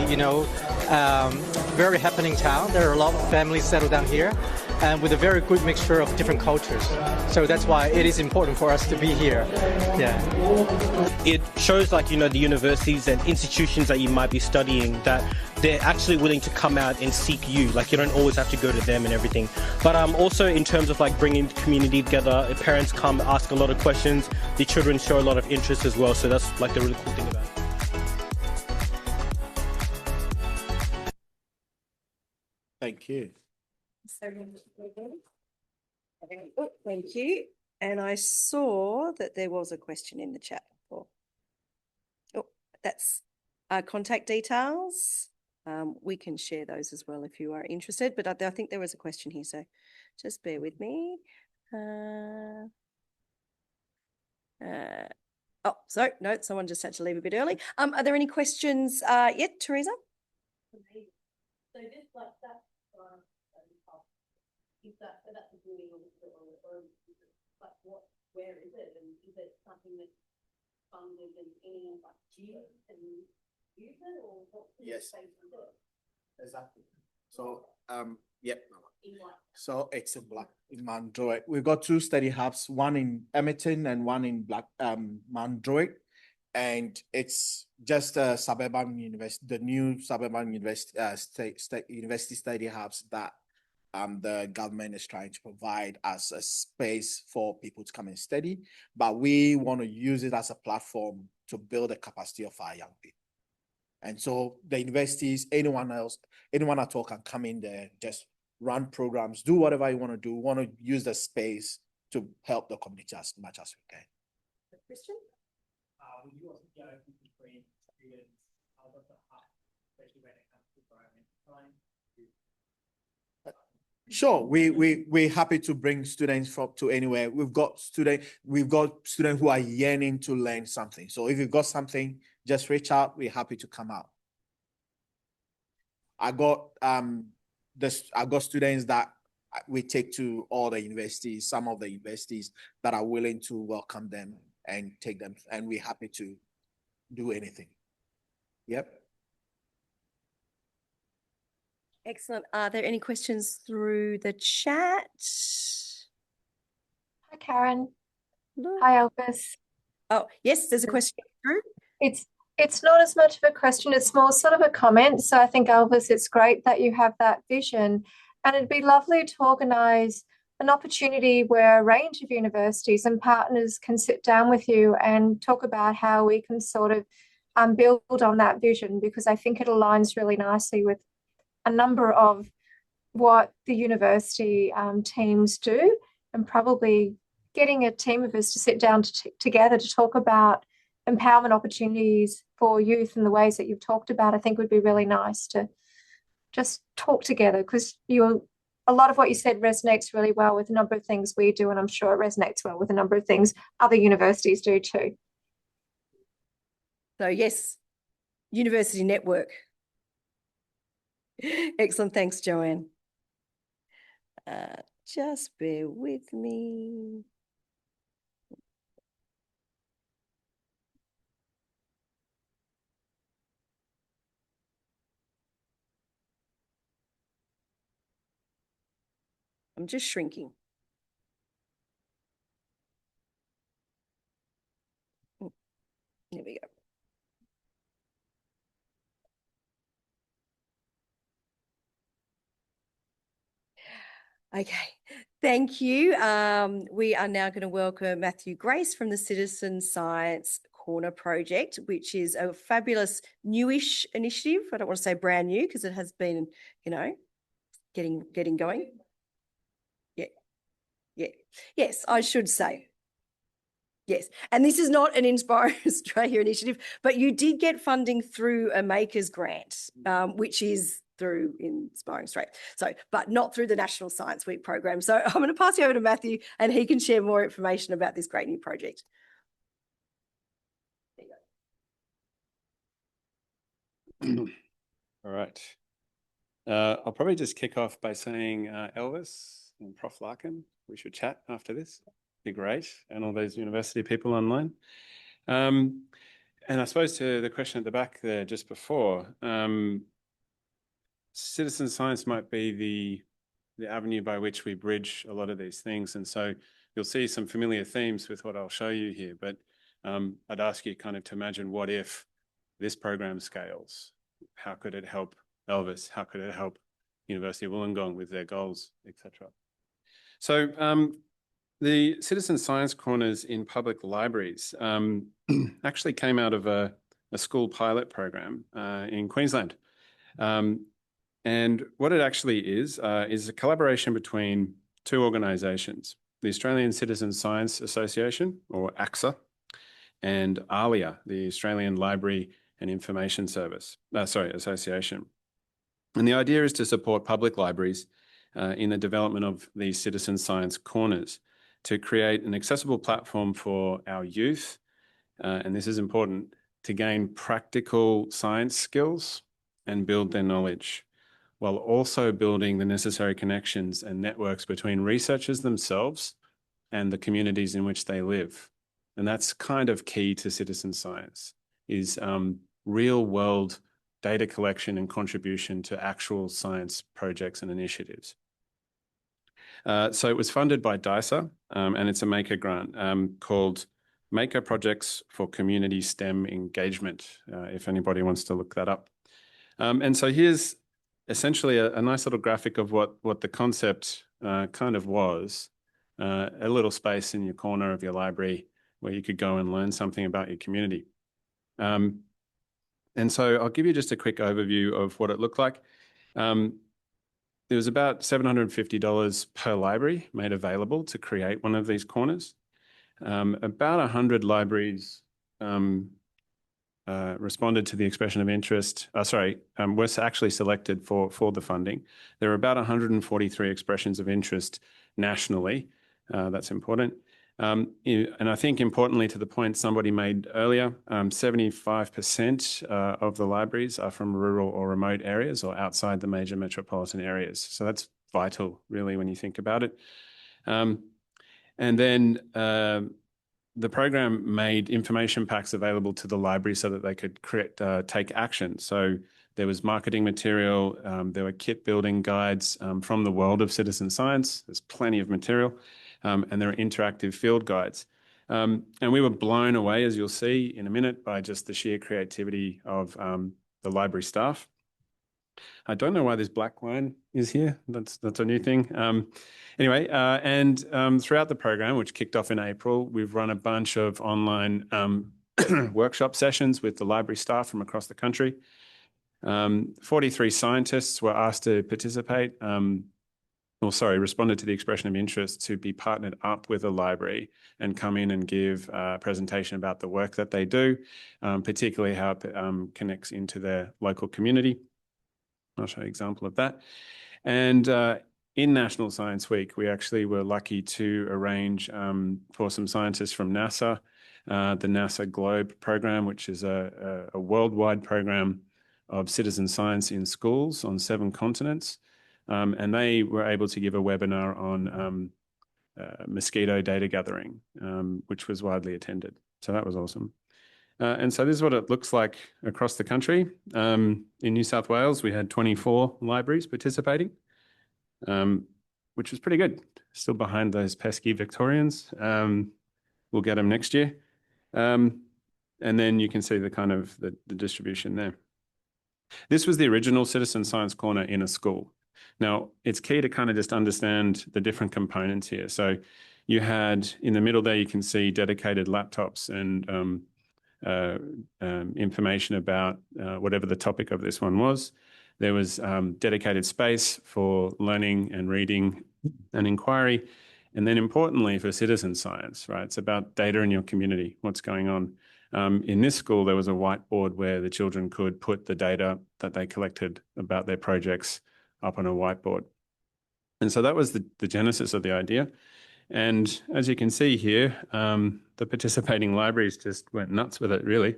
very happening town. There are a lot of families settled down here, and with a very good mixture of different cultures. So that's why it is important for us to be here. Yeah. It shows the universities and institutions that you might be studying that they're actually willing to come out and seek you. You don't always have to go to them and everything. But also in terms of bringing the community together, parents come ask a lot of questions, the children show a lot of interest as well. So that's the really cool thing about it. Thank you. Thank you. And I saw that there was a question in the chat. That's contact details. We can share those as well if you are interested, but I think there was a question here, so just bear with me. Sorry, no, someone just had to leave a bit early. Are there any questions yet, Theresa? So just that, is that's a building or where is it, and is it something that's funded and any years and use it, or what Yes. space is it? Exactly. So so it's in Mount Druitt. We've got two study hubs, one in Emerton and one in Mount Druitt, and it's just a suburban university, the new suburban university university study hubs that the government is trying to provide as a space for people to come and study, but we want to use it as a platform to build the capacity of our young people. And so the universities, anyone at all can come in there, just run programs, do whatever you want to do, want to use the space to help the community as much as we can. Christian? Will you also be open to bring students out of the hub, especially when it comes to environmental science? Sure, we're happy to bring students to anywhere. We've got students who are yearning to learn something. So if you've got something, just reach out. We're happy to come out. I got students that we take to all the universities, some of the universities that are willing to welcome them and take them, and we're happy to do anything. Yep. Excellent. Are there any questions through the chat? Hi, Karen. Hi, Elvis. Oh, yes, there's a question through. It's not as much of a question, it's more sort of a comment. So I think, Elvis, it's great that you have that vision. And it'd be lovely to organise an opportunity where a range of universities and partners can sit down with you and talk about how we can sort of build on that vision, because I think it aligns really nicely with a number of what the university teams do, and probably getting a team of us to sit down together to talk about empowerment opportunities for youth in the ways that you've talked about, I think would be really nice to just talk together, because a lot of what you said resonates really well with a number of things we do, and I'm sure it resonates well with a number of things other universities do too. So yes, University Network. Excellent. Thanks, Joanne. Just bear with me. I'm just shrinking. There we go. Okay, thank you. We are now going to welcome Matthew Grace from the Citizen Science Corner Project, which is a fabulous newish initiative. I don't want to say brand new because it has been, getting going. Yeah. Yes, I should say. Yes, and this is not an Inspiring Australia initiative, but you did get funding through a Makers grant, which is through Inspiring Australia. So, but not through the National Science Week program. So I'm going to pass you over to Matthew and he can share more information about this great new project. All right. I'll probably just kick off by saying Elvis and Prof Larkin, we should chat after this. Be great, and all those university people online. And I suppose to the question at the back there just before, citizen science might be the avenue by which we bridge a lot of these things. And so you'll see some familiar themes with what I'll show you here, but I'd ask you kind of to imagine, what if this program scales? How could it help Elvis? How could it help University of Wollongong with their goals, etc.? So the Citizen Science Corners in public libraries actually came out of a school pilot program in Queensland. And what it actually is a collaboration between two organisations, the Australian Citizen Science Association, or ACSA, and ALIA, the Australian Library and Information Association. And the idea is to support public libraries in the development of these Citizen Science Corners to create an accessible platform for our youth, and this is important, to gain practical science skills and build their knowledge, while also building the necessary connections and networks between researchers themselves and the communities in which they live. And that's kind of key to citizen science, is real world data collection and contribution to actual science projects and initiatives. So it was funded by DISA, and it's a Maker grant called Maker Projects for Community STEM Engagement, if anybody wants to look that up. And so here's essentially a nice little graphic of what the concept kind of was. A little space in your corner of your library where you could go and learn something about your community. And so I'll give you just a quick overview of what it looked like. There was about $750 per library made available to create one of these corners. About 100 libraries responded to the expression of interest, was actually selected for the funding. There are about 143 expressions of interest nationally. That's important. And I think importantly to the point somebody made earlier, 75% of the libraries are from rural or remote areas or outside the major metropolitan areas. So that's vital, really, when you think about it. And then the program made information packs available to the library so that they could take action. So there was marketing material, there were kit building guides from the world of citizen science. There's plenty of material. And there are interactive field guides. And we were blown away, as you'll see in a minute, by just the sheer creativity of the library staff. I don't know why this black line is here. That's a new thing. Anyway, throughout the program, which kicked off in April, we've run a bunch of online workshop sessions with the library staff from across the country. 43 scientists were asked to participate, responded to the expression of interest to be partnered up with a library and come in and give a presentation about the work that they do, particularly how it connects into their local community. I'll show you an example of that. And in National Science Week, we actually were lucky to arrange for some scientists from NASA, the NASA Globe program, which is a worldwide program of citizen science in schools on 7 continents. And they were able to give a webinar on mosquito data gathering, which was widely attended. So that was awesome. And so this is what it looks like across the country. In New South Wales, we had 24 libraries participating, which was pretty good. Still behind those pesky Victorians. We'll get them next year. And then you can see the kind of the distribution there. This was the original Citizen Science Corner in a school. Now, it's key to kind of just understand the different components here. So you had, in the middle there, you can see dedicated laptops and information about whatever the topic of this one was. There was dedicated space for learning and reading and inquiry. And then importantly for citizen science, right? It's about data in your community, what's going on. In this school, there was a whiteboard where the children could put the data that they collected about their projects up on a whiteboard. And so that was the genesis of the idea. And as you can see here, the participating libraries just went nuts with it, really,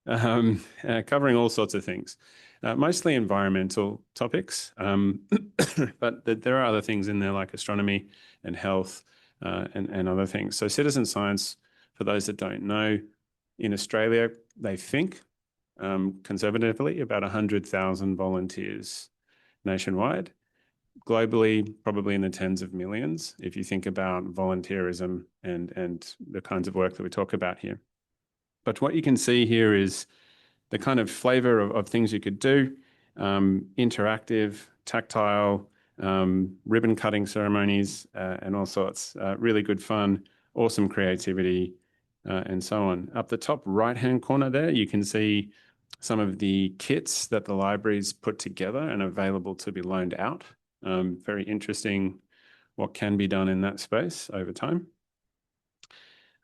covering all sorts of things, mostly environmental topics. But there are other things in there like astronomy and health and other things. So citizen science, for those that don't know, in Australia, they think conservatively about 100,000 volunteers nationwide. Globally, probably in the tens of millions, if you think about volunteerism and the kinds of work that we talk about here. But what you can see here is the kind of flavor of things you could do, interactive, tactile, ribbon cutting ceremonies, and all sorts. Really good fun, awesome creativity, and so on. Up the top right-hand corner there, you can see some of the kits that the libraries put together and available to be loaned out. Very interesting what can be done in that space over time.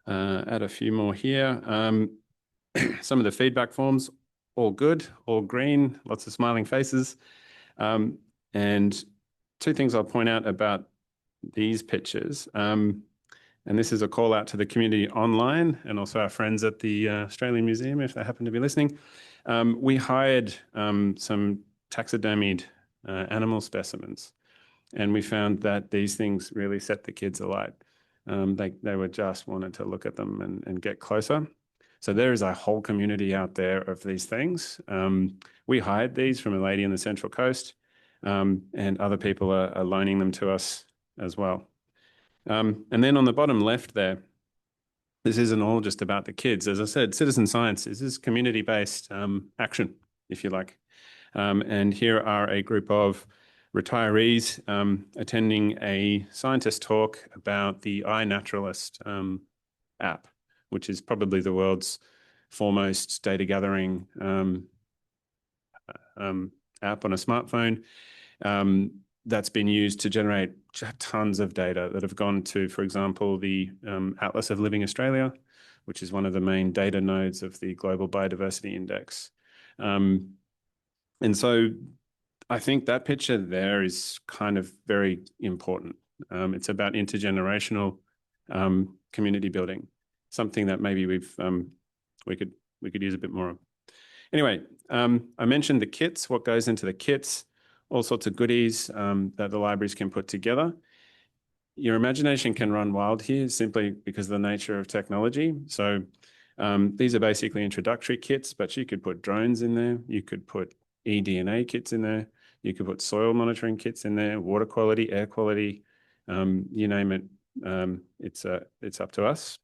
Add a few more here. Some of the feedback forms, all good, all green, lots of smiling faces. And 2 things I'll point out about these pictures. And this is a call out to the community online and also our friends at the Australian Museum, if they happen to be listening. We hired some taxidermied animal specimens, and we found that these things really set the kids alight. They were just wanted to look at them and get closer. So there is a whole community out there of these things. We hired these from a lady in the Central Coast, and other people are loaning them to us as well. And then on the bottom left there, this isn't all just about the kids. As I said, citizen science is community-based action, if you like. And here are a group of retirees attending a scientist talk about the iNaturalist app, which is probably the world's foremost data gathering app on a smartphone. That's been used to generate tons of data that have gone to, for example, the Atlas of Living Australia, which is one of the main data nodes of the Global Biodiversity Index. And so I think that picture there is kind of very important. It's about intergenerational community building, something that maybe we could use a bit more of. Anyway, I mentioned the kits, what goes into the kits, all sorts of goodies that the libraries can put together. Your imagination can run wild here simply because of the nature of technology. So these are basically introductory kits, but you could put drones in there. You could put eDNA kits in there. You could put soil monitoring kits in there, water quality, air quality, you name it. It's up to us.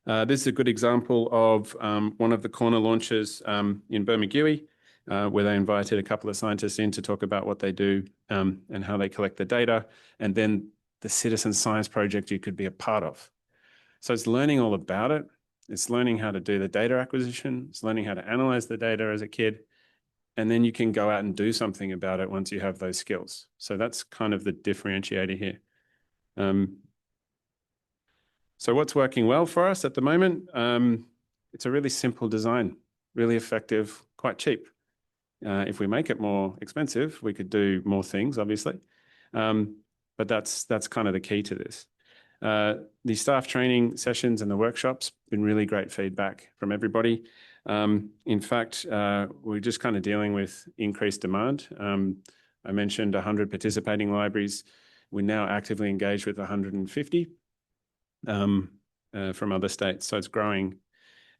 This is a good example of one of the corner launches in Bermagui, where they invited a couple of scientists in to talk about what they do and how they collect the data, and then the citizen science project you could be a part of. So it's learning all about it. It's learning how to do the data acquisition. It's learning how to analyze the data as a kid. And then you can go out and do something about it once you have those skills. So that's kind of the differentiator here. So what's working well for us at the moment? It's a really simple design, really effective, quite cheap. If we make it more expensive, we could do more things, obviously. But that's kind of the key to this. The staff training sessions and the workshops been really great feedback from everybody. In fact, we're just kind of dealing with increased demand. I mentioned 100 participating libraries. We're now actively engaged with 150 from other states, so it's growing.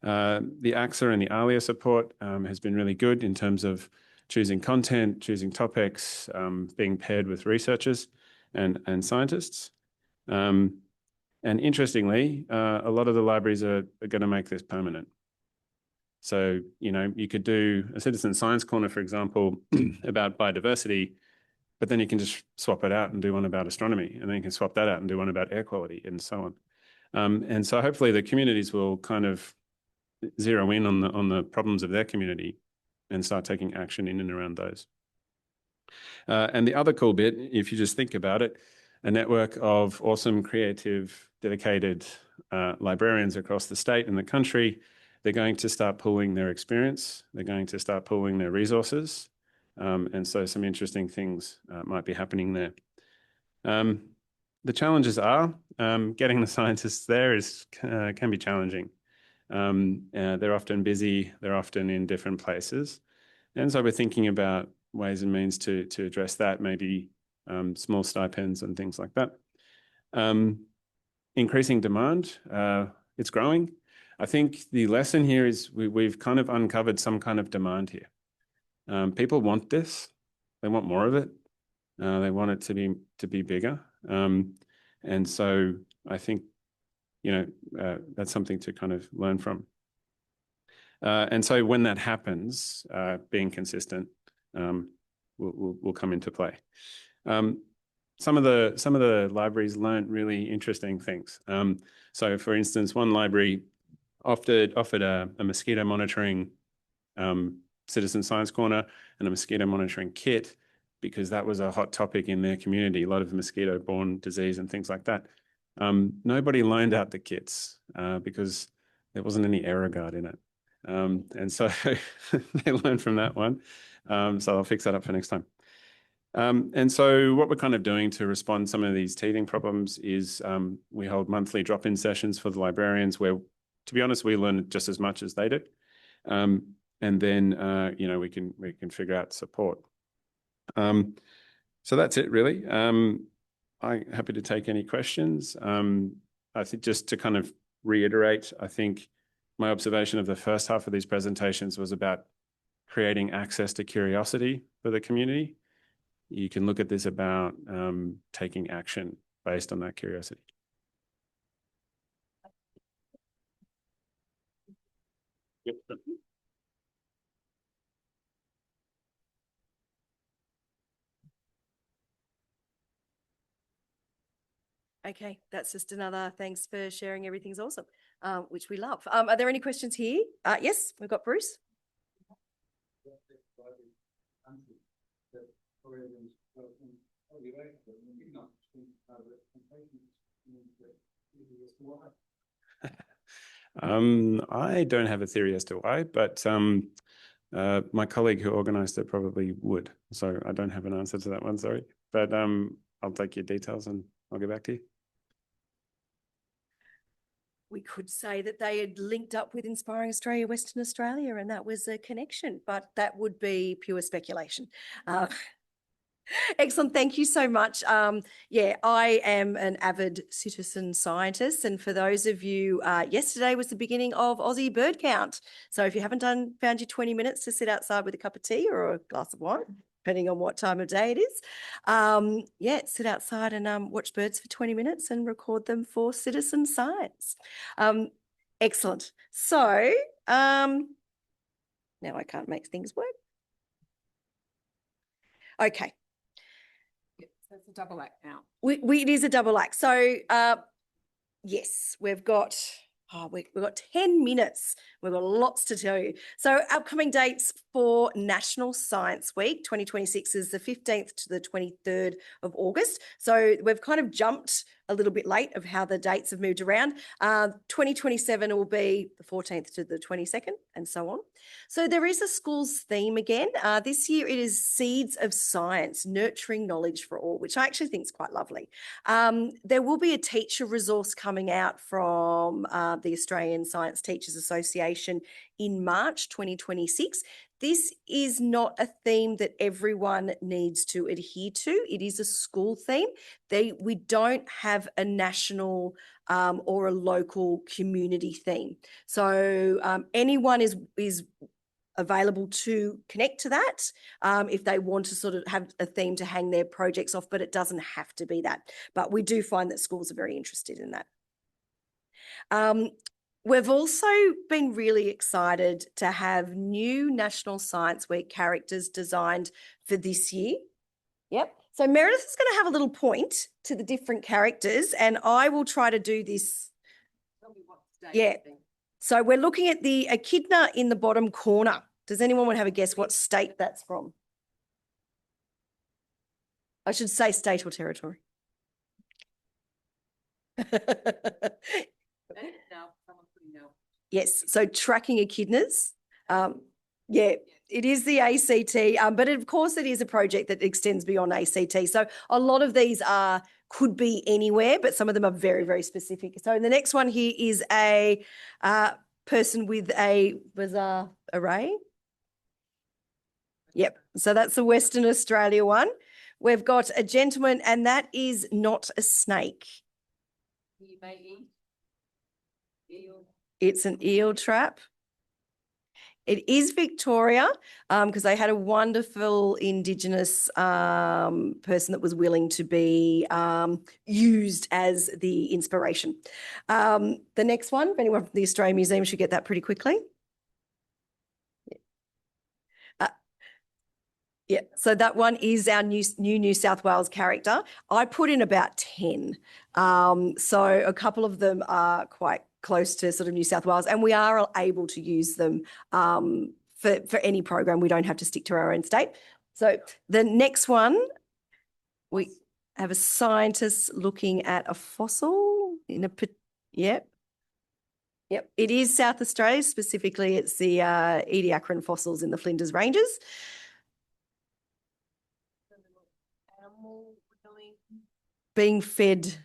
The AXA and the ALIA support has been really good in terms of choosing content, choosing topics, being paired with researchers and scientists. And interestingly, a lot of the libraries are going to make this permanent. So, you know, you could do a citizen science corner, for example, about biodiversity, but then you can just swap it out and do one about astronomy, and then you can swap that out and do one about air quality and so on. And so hopefully the communities will kind of zero in on the problems of their community and start taking action in and around those. And the other cool bit, if you just think about it, a network of awesome, creative, dedicated librarians across the state and the country, they're going to start pooling their experience. They're going to start pooling their resources. And so some interesting things might be happening there. The challenges are getting the scientists there can be challenging. They're often busy, they're often in different places. And so we're thinking about ways and means to address that, maybe small stipends and things like that. Increasing demand, it's growing. I think the lesson here is we've kind of uncovered some kind of demand here. People want this, they want more of it. They want it to be bigger. And so I think, you know, that's something to kind of learn from. And so when that happens, being consistent will come into play. Some of the libraries learned really interesting things. So for instance, one library offered a mosquito monitoring citizen science corner and a mosquito monitoring kit, because that was a hot topic in their community, a lot of mosquito-borne disease and things like that. Nobody loaned out the kits because there wasn't any error guard in it. And so they learned from that one. So I'll fix that up for next time. And so what we're kind of doing to respond to some of these teething problems is we hold monthly drop-in sessions for the librarians where, to be honest, we learn just as much as they do. And then, you know, we can figure out support. So that's it, really. I'm happy to take any questions. I think just to kind of reiterate, I think my observation of the first half of these presentations was about creating access to curiosity for the community. You can look at this about taking action based on that curiosity. Yep. Okay, that's just another thanks for sharing. Everything's awesome, which we love. Are there any questions here? Yes, we've got Bruce. I don't have a theory as to why, but my colleague who organised it probably would. So I don't have an answer to that one, sorry. But I'll take your details and I'll get back to you. We could say that they had linked up with Inspiring Australia, Western Australia, and that was a connection, but that would be pure speculation. Excellent. Thank you so much. Yeah, I am an avid citizen scientist. And for those of you, yesterday was the beginning of Aussie Bird Count. So if you haven't found your 20 minutes to sit outside with a cup of tea or a glass of wine, depending on what time of day it is, yeah, sit outside and watch birds for 20 minutes and record them for citizen science. Excellent. So now I can't make things work. Okay. So it's a double act now. It is a double act. So yes, we've got 10 minutes. We've got lots to tell you. So upcoming dates for National Science Week 2026 is the 15th to the 23rd of August. So we've kind of jumped a little bit late of how the dates have moved around. 2027 will be the 14th to the 22nd and so on. So there is a school's theme again. This year it is Seeds of Science, Nurturing Knowledge for All, which I actually think is quite lovely. There will be a teacher resource coming out from the Australian Science Teachers Association in March 2026. This is not a theme that everyone needs to adhere to. It is a school theme. We don't have a national or a local community theme. So anyone is available to connect to that if they want to sort of have a theme to hang their projects off, but it doesn't have to be that. But we do find that schools are very interested in that. We've also been really excited to have new National Science Week characters designed for this year. Yep. So Meredith is going to have a little point to the different characters, and I will try to do this. Yeah. So we're looking at the echidna in the bottom corner. Does anyone want to have a guess what state that's from? I should say state or territory. Yes, so tracking echidnas. Yeah, it is the ACT, but of course it is a project that extends beyond ACT. So a lot of these could be anywhere, but some of them are very, very specific. So the next one here is a person with a bizarre array. Yep, so that's the Western Australia one. We've got a gentleman, and that is not a snake. It's an eel trap. It is Victoria because they had a wonderful Indigenous person that was willing to be used as the inspiration. The next one, if anyone from the Australian Museum should get that pretty quickly. Yeah, so that one is our new New South Wales character. I put in about 10. So a couple of them are quite close to sort of New South Wales, and we are able to use them for any program. We don't have to stick to our own state. So the next one, we have a scientist looking at a fossil in a, yep. Yep, it is South Australia. Specifically, it's the Ediacaran fossils in the Flinders Ranges. Being fed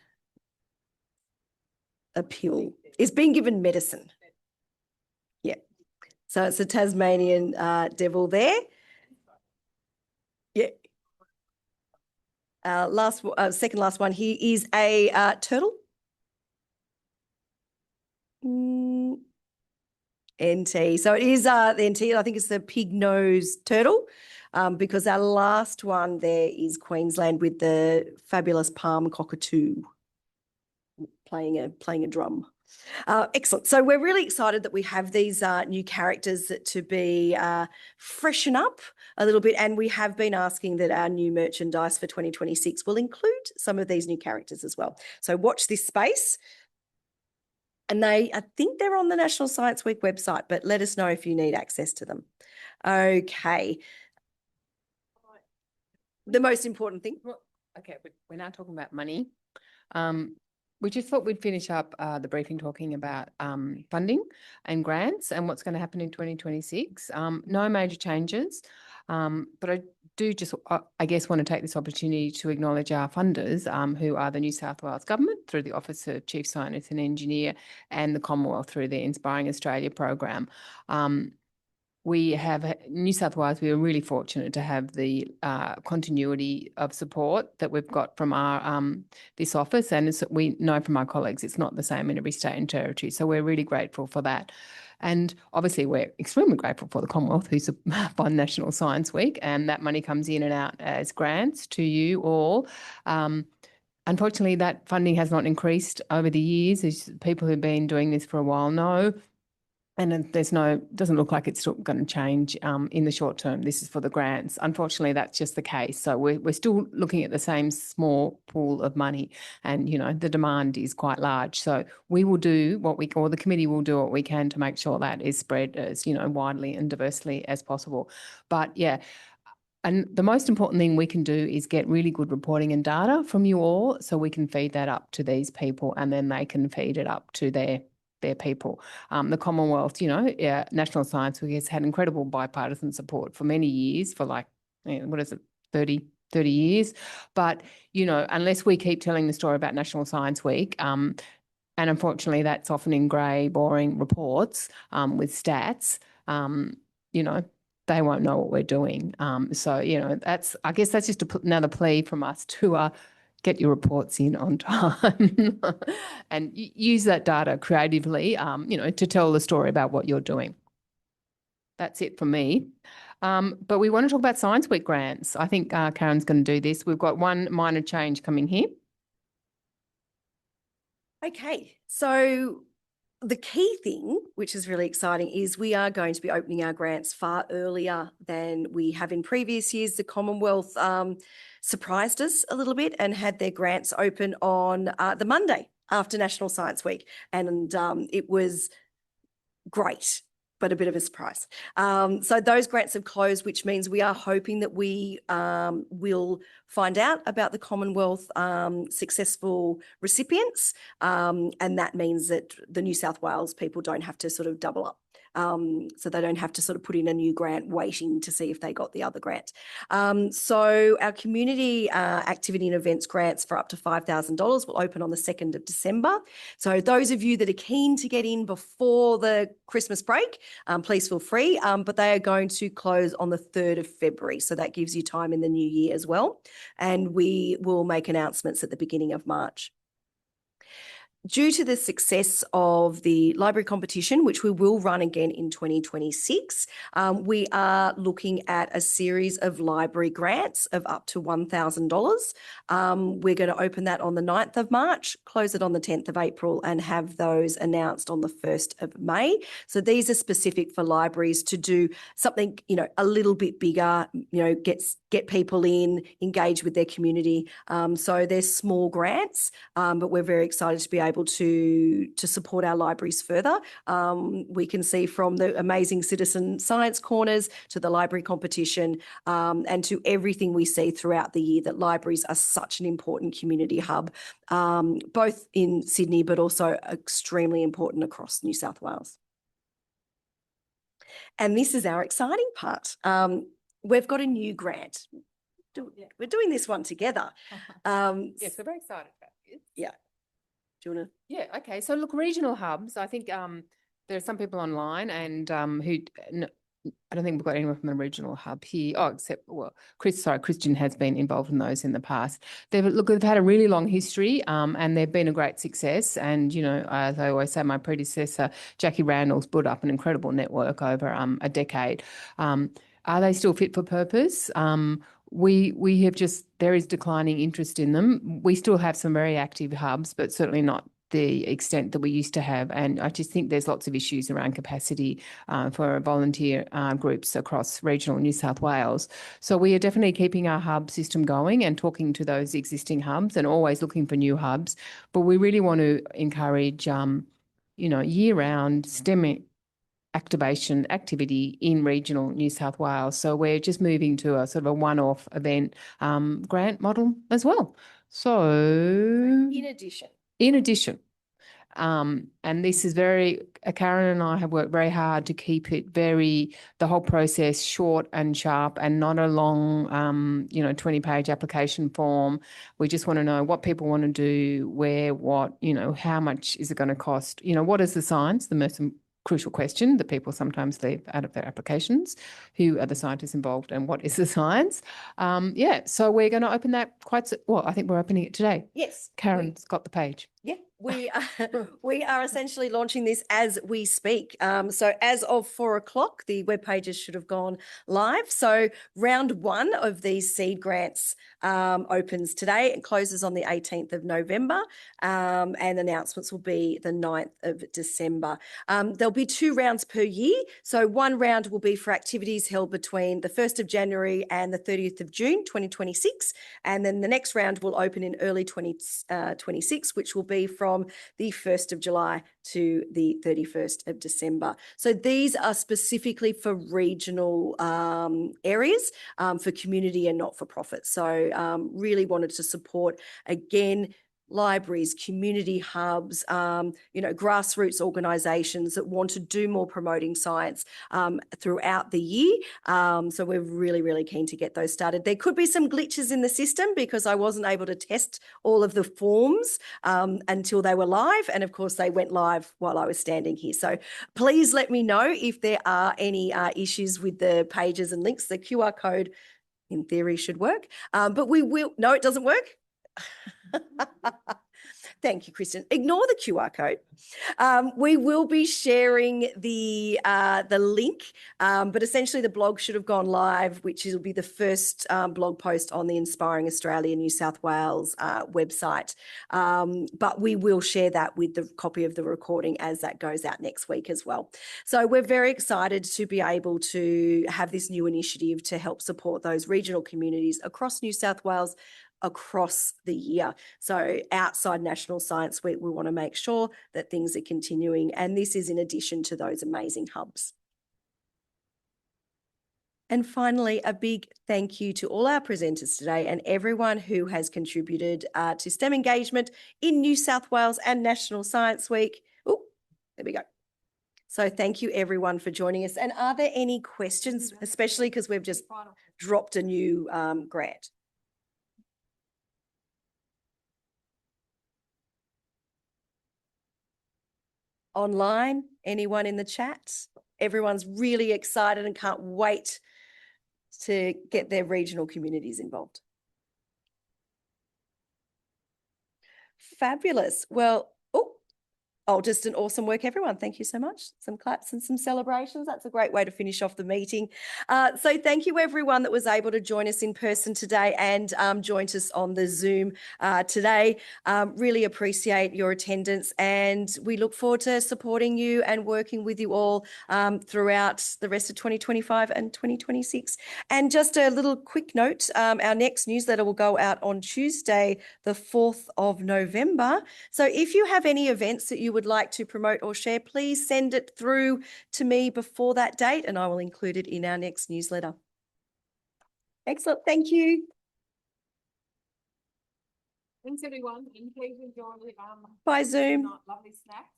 a pill. It's being given medicine. Yeah. So it's a Tasmanian devil there. Yeah. Second last one here is a turtle. NT. So it is the NT. I think it's the pig-nosed turtle. Because our last one there is Queensland with the fabulous palm cockatoo playing a drum. Excellent. So we're really excited that we have these new characters to be freshen up a little bit. And we have been asking that our new merchandise for 2026 will include some of these new characters as well. So watch this space. And I think they're on the National Science Week website, but let us know if you need access to them. Okay. The most important thing. Okay, we're now talking about money. We just thought we'd finish up the briefing talking about funding and grants and what's going to happen in 2026. No major changes, but I do just, I guess, want to take this opportunity to acknowledge our funders, who are the New South Wales Government through the Office of Chief Scientist and Engineer and the Commonwealth through the Inspiring Australia program. We have New South Wales, we are really fortunate to have the continuity of support that we've got from our this office, and we know from our colleagues it's not the same in every state and territory. So we're really grateful for that. And obviously we're extremely grateful for the Commonwealth who fund National Science Week, and that money comes in and out as grants to you all. Unfortunately, that funding has not increased over the years, as people who've been doing this for a while know. And doesn't look like it's going to change in the short term. This is for the grants. Unfortunately, that's just the case. So we're still looking at the same small pool of money, and the demand is quite large. So we will do the committee will do what we can to make sure that is spread as widely and diversely as possible. But yeah. And the most important thing we can do is get really good reporting and data from you all, so we can feed that up to these people, and then they can feed it up to their people. The Commonwealth, National Science Week has had incredible bipartisan support for many years, for 30 years. But, unless we keep telling the story about National Science Week, and unfortunately that's often in grey, boring reports with stats, they won't know what we're doing. So, I guess that's just another plea from us to get your reports in on time and use that data creatively, to tell the story about what you're doing. That's it from me. But we want to talk about Science Week grants. I think Karen's going to do this. We've got one minor change coming here. Okay, so the key thing, which is really exciting, is we are going to be opening our grants far earlier than we have in previous years. The Commonwealth surprised us a little bit and had their grants open on the Monday after National Science Week. And it was great, but a bit of a surprise. So those grants have closed, which means we are hoping that we will find out about the Commonwealth successful recipients. And that means that the New South Wales people don't have to sort of double up. So they don't have to sort of put in a new grant waiting to see if they got the other grant. So our community activity and events grants for up to $5,000 will open on the 2nd of December. So those of you that are keen to get in before the Christmas break, please feel free, but they are going to close on the 3rd of February. So that gives you time in the new year as well. And we will make announcements at the beginning of March. Due to the success of the library competition, which we will run again in 2026, we are looking at a series of library grants of up to $1,000. We're going to open that on the 9th of March, close it on the 10th of April, and have those announced on the 1st of May. So these are specific for libraries to do something, a little bit bigger, get people in, engage with their community. So they're small grants, but we're very excited to be able to support our libraries further. We can see from the amazing citizen science corners to the library competition and to everything we see throughout the year that libraries are such an important community hub, both in Sydney but also extremely important across New South Wales. And this is our exciting part. We've got a new grant. We're doing this one together. Yes, we're very excited about this. Yeah. Do you want to? Yeah, okay. So look, regional hubs, I think there are some people online and who, I don't think we've got anyone from the regional hub here. Oh, except, Christian has been involved in those in the past. They've had a really long history and they've been a great success. And, as I always say, my predecessor, Jackie Randall's built up an incredible network over a decade. Are they still fit for purpose? We have there is declining interest in them. We still have some very active hubs, but certainly not the extent that we used to have. And I just think there's lots of issues around capacity for volunteer groups across regional New South Wales. So we are definitely keeping our hub system going and talking to those existing hubs and always looking for new hubs. But we really want to encourage, year-round STEM activation activity in regional New South Wales. So we're just moving to a sort of a one-off event grant model as well. So In addition. And this is Karen and I have worked very hard to keep it the whole process short and sharp and not a long, 20-page application form. We just want to know what people want to do, where, what, how much is it going to cost? What is the science, the most crucial question that people sometimes leave out of their applications. Who are the scientists involved and what is the science? So we're going to open that I think we're opening it today. Yes. Karen's got the page. Yeah, we are essentially launching this as we speak. So as of 4 o'clock, the web pages should have gone live. So round 1 of these seed grants opens today and closes on the 18th of November. And announcements will be the 9th of December. There'll be 2 rounds per year. So one round will be for activities held between the 1st of January and the 30th of June, 2026. And then the next round will open in early 2026, which will be from the 1st of July to the 31st of December. So these are specifically for regional areas, for community and not-for-profit. So really wanted to support, again, libraries, community hubs, grassroots organisations that want to do more promoting science throughout the year. So we're really, really keen to get those started. There could be some glitches in the system because I wasn't able to test all of the forms until they were live. And of course, they went live while I was standing here. So please let me know if there are any issues with the pages and links. The QR code in theory should work, but we will. No, it doesn't work. Thank you, Kristen. Ignore the QR code. We will be sharing the link, but essentially the blog should have gone live, which will be the first blog post on the Inspiring Australia New South Wales website. But we will share that with the copy of the recording as that goes out next week as well. So we're very excited to be able to have this new initiative to help support those regional communities across New South Wales across the year. So outside National Science Week, we want to make sure that things are continuing. And this is in addition to those amazing hubs. And finally, a big thank you to all our presenters today and everyone who has contributed to STEM engagement in New South Wales and National Science Week. Oh, there we go. So thank you everyone for joining us. And are there any questions, especially because we've just dropped a new grant? Online, anyone in the chat? Everyone's really excited and can't wait to get their regional communities involved. Fabulous. Well, just an awesome work, everyone. Thank you so much. Some claps and some celebrations. That's a great way to finish off the meeting. So thank you, everyone that was able to join us in person today and joined us on the Zoom today. Really appreciate your attendance and we look forward to supporting you and working with you all throughout the rest of 2025 and 2026. And just a little quick note, our next newsletter will go out on Tuesday, the 4th of November. So if you have any events that you would like to promote or share, please send it through to me before that date and I will include it in our next newsletter. Excellent. Thank you. Thanks, everyone. And please enjoy Bye, Zoom. lovely snacks.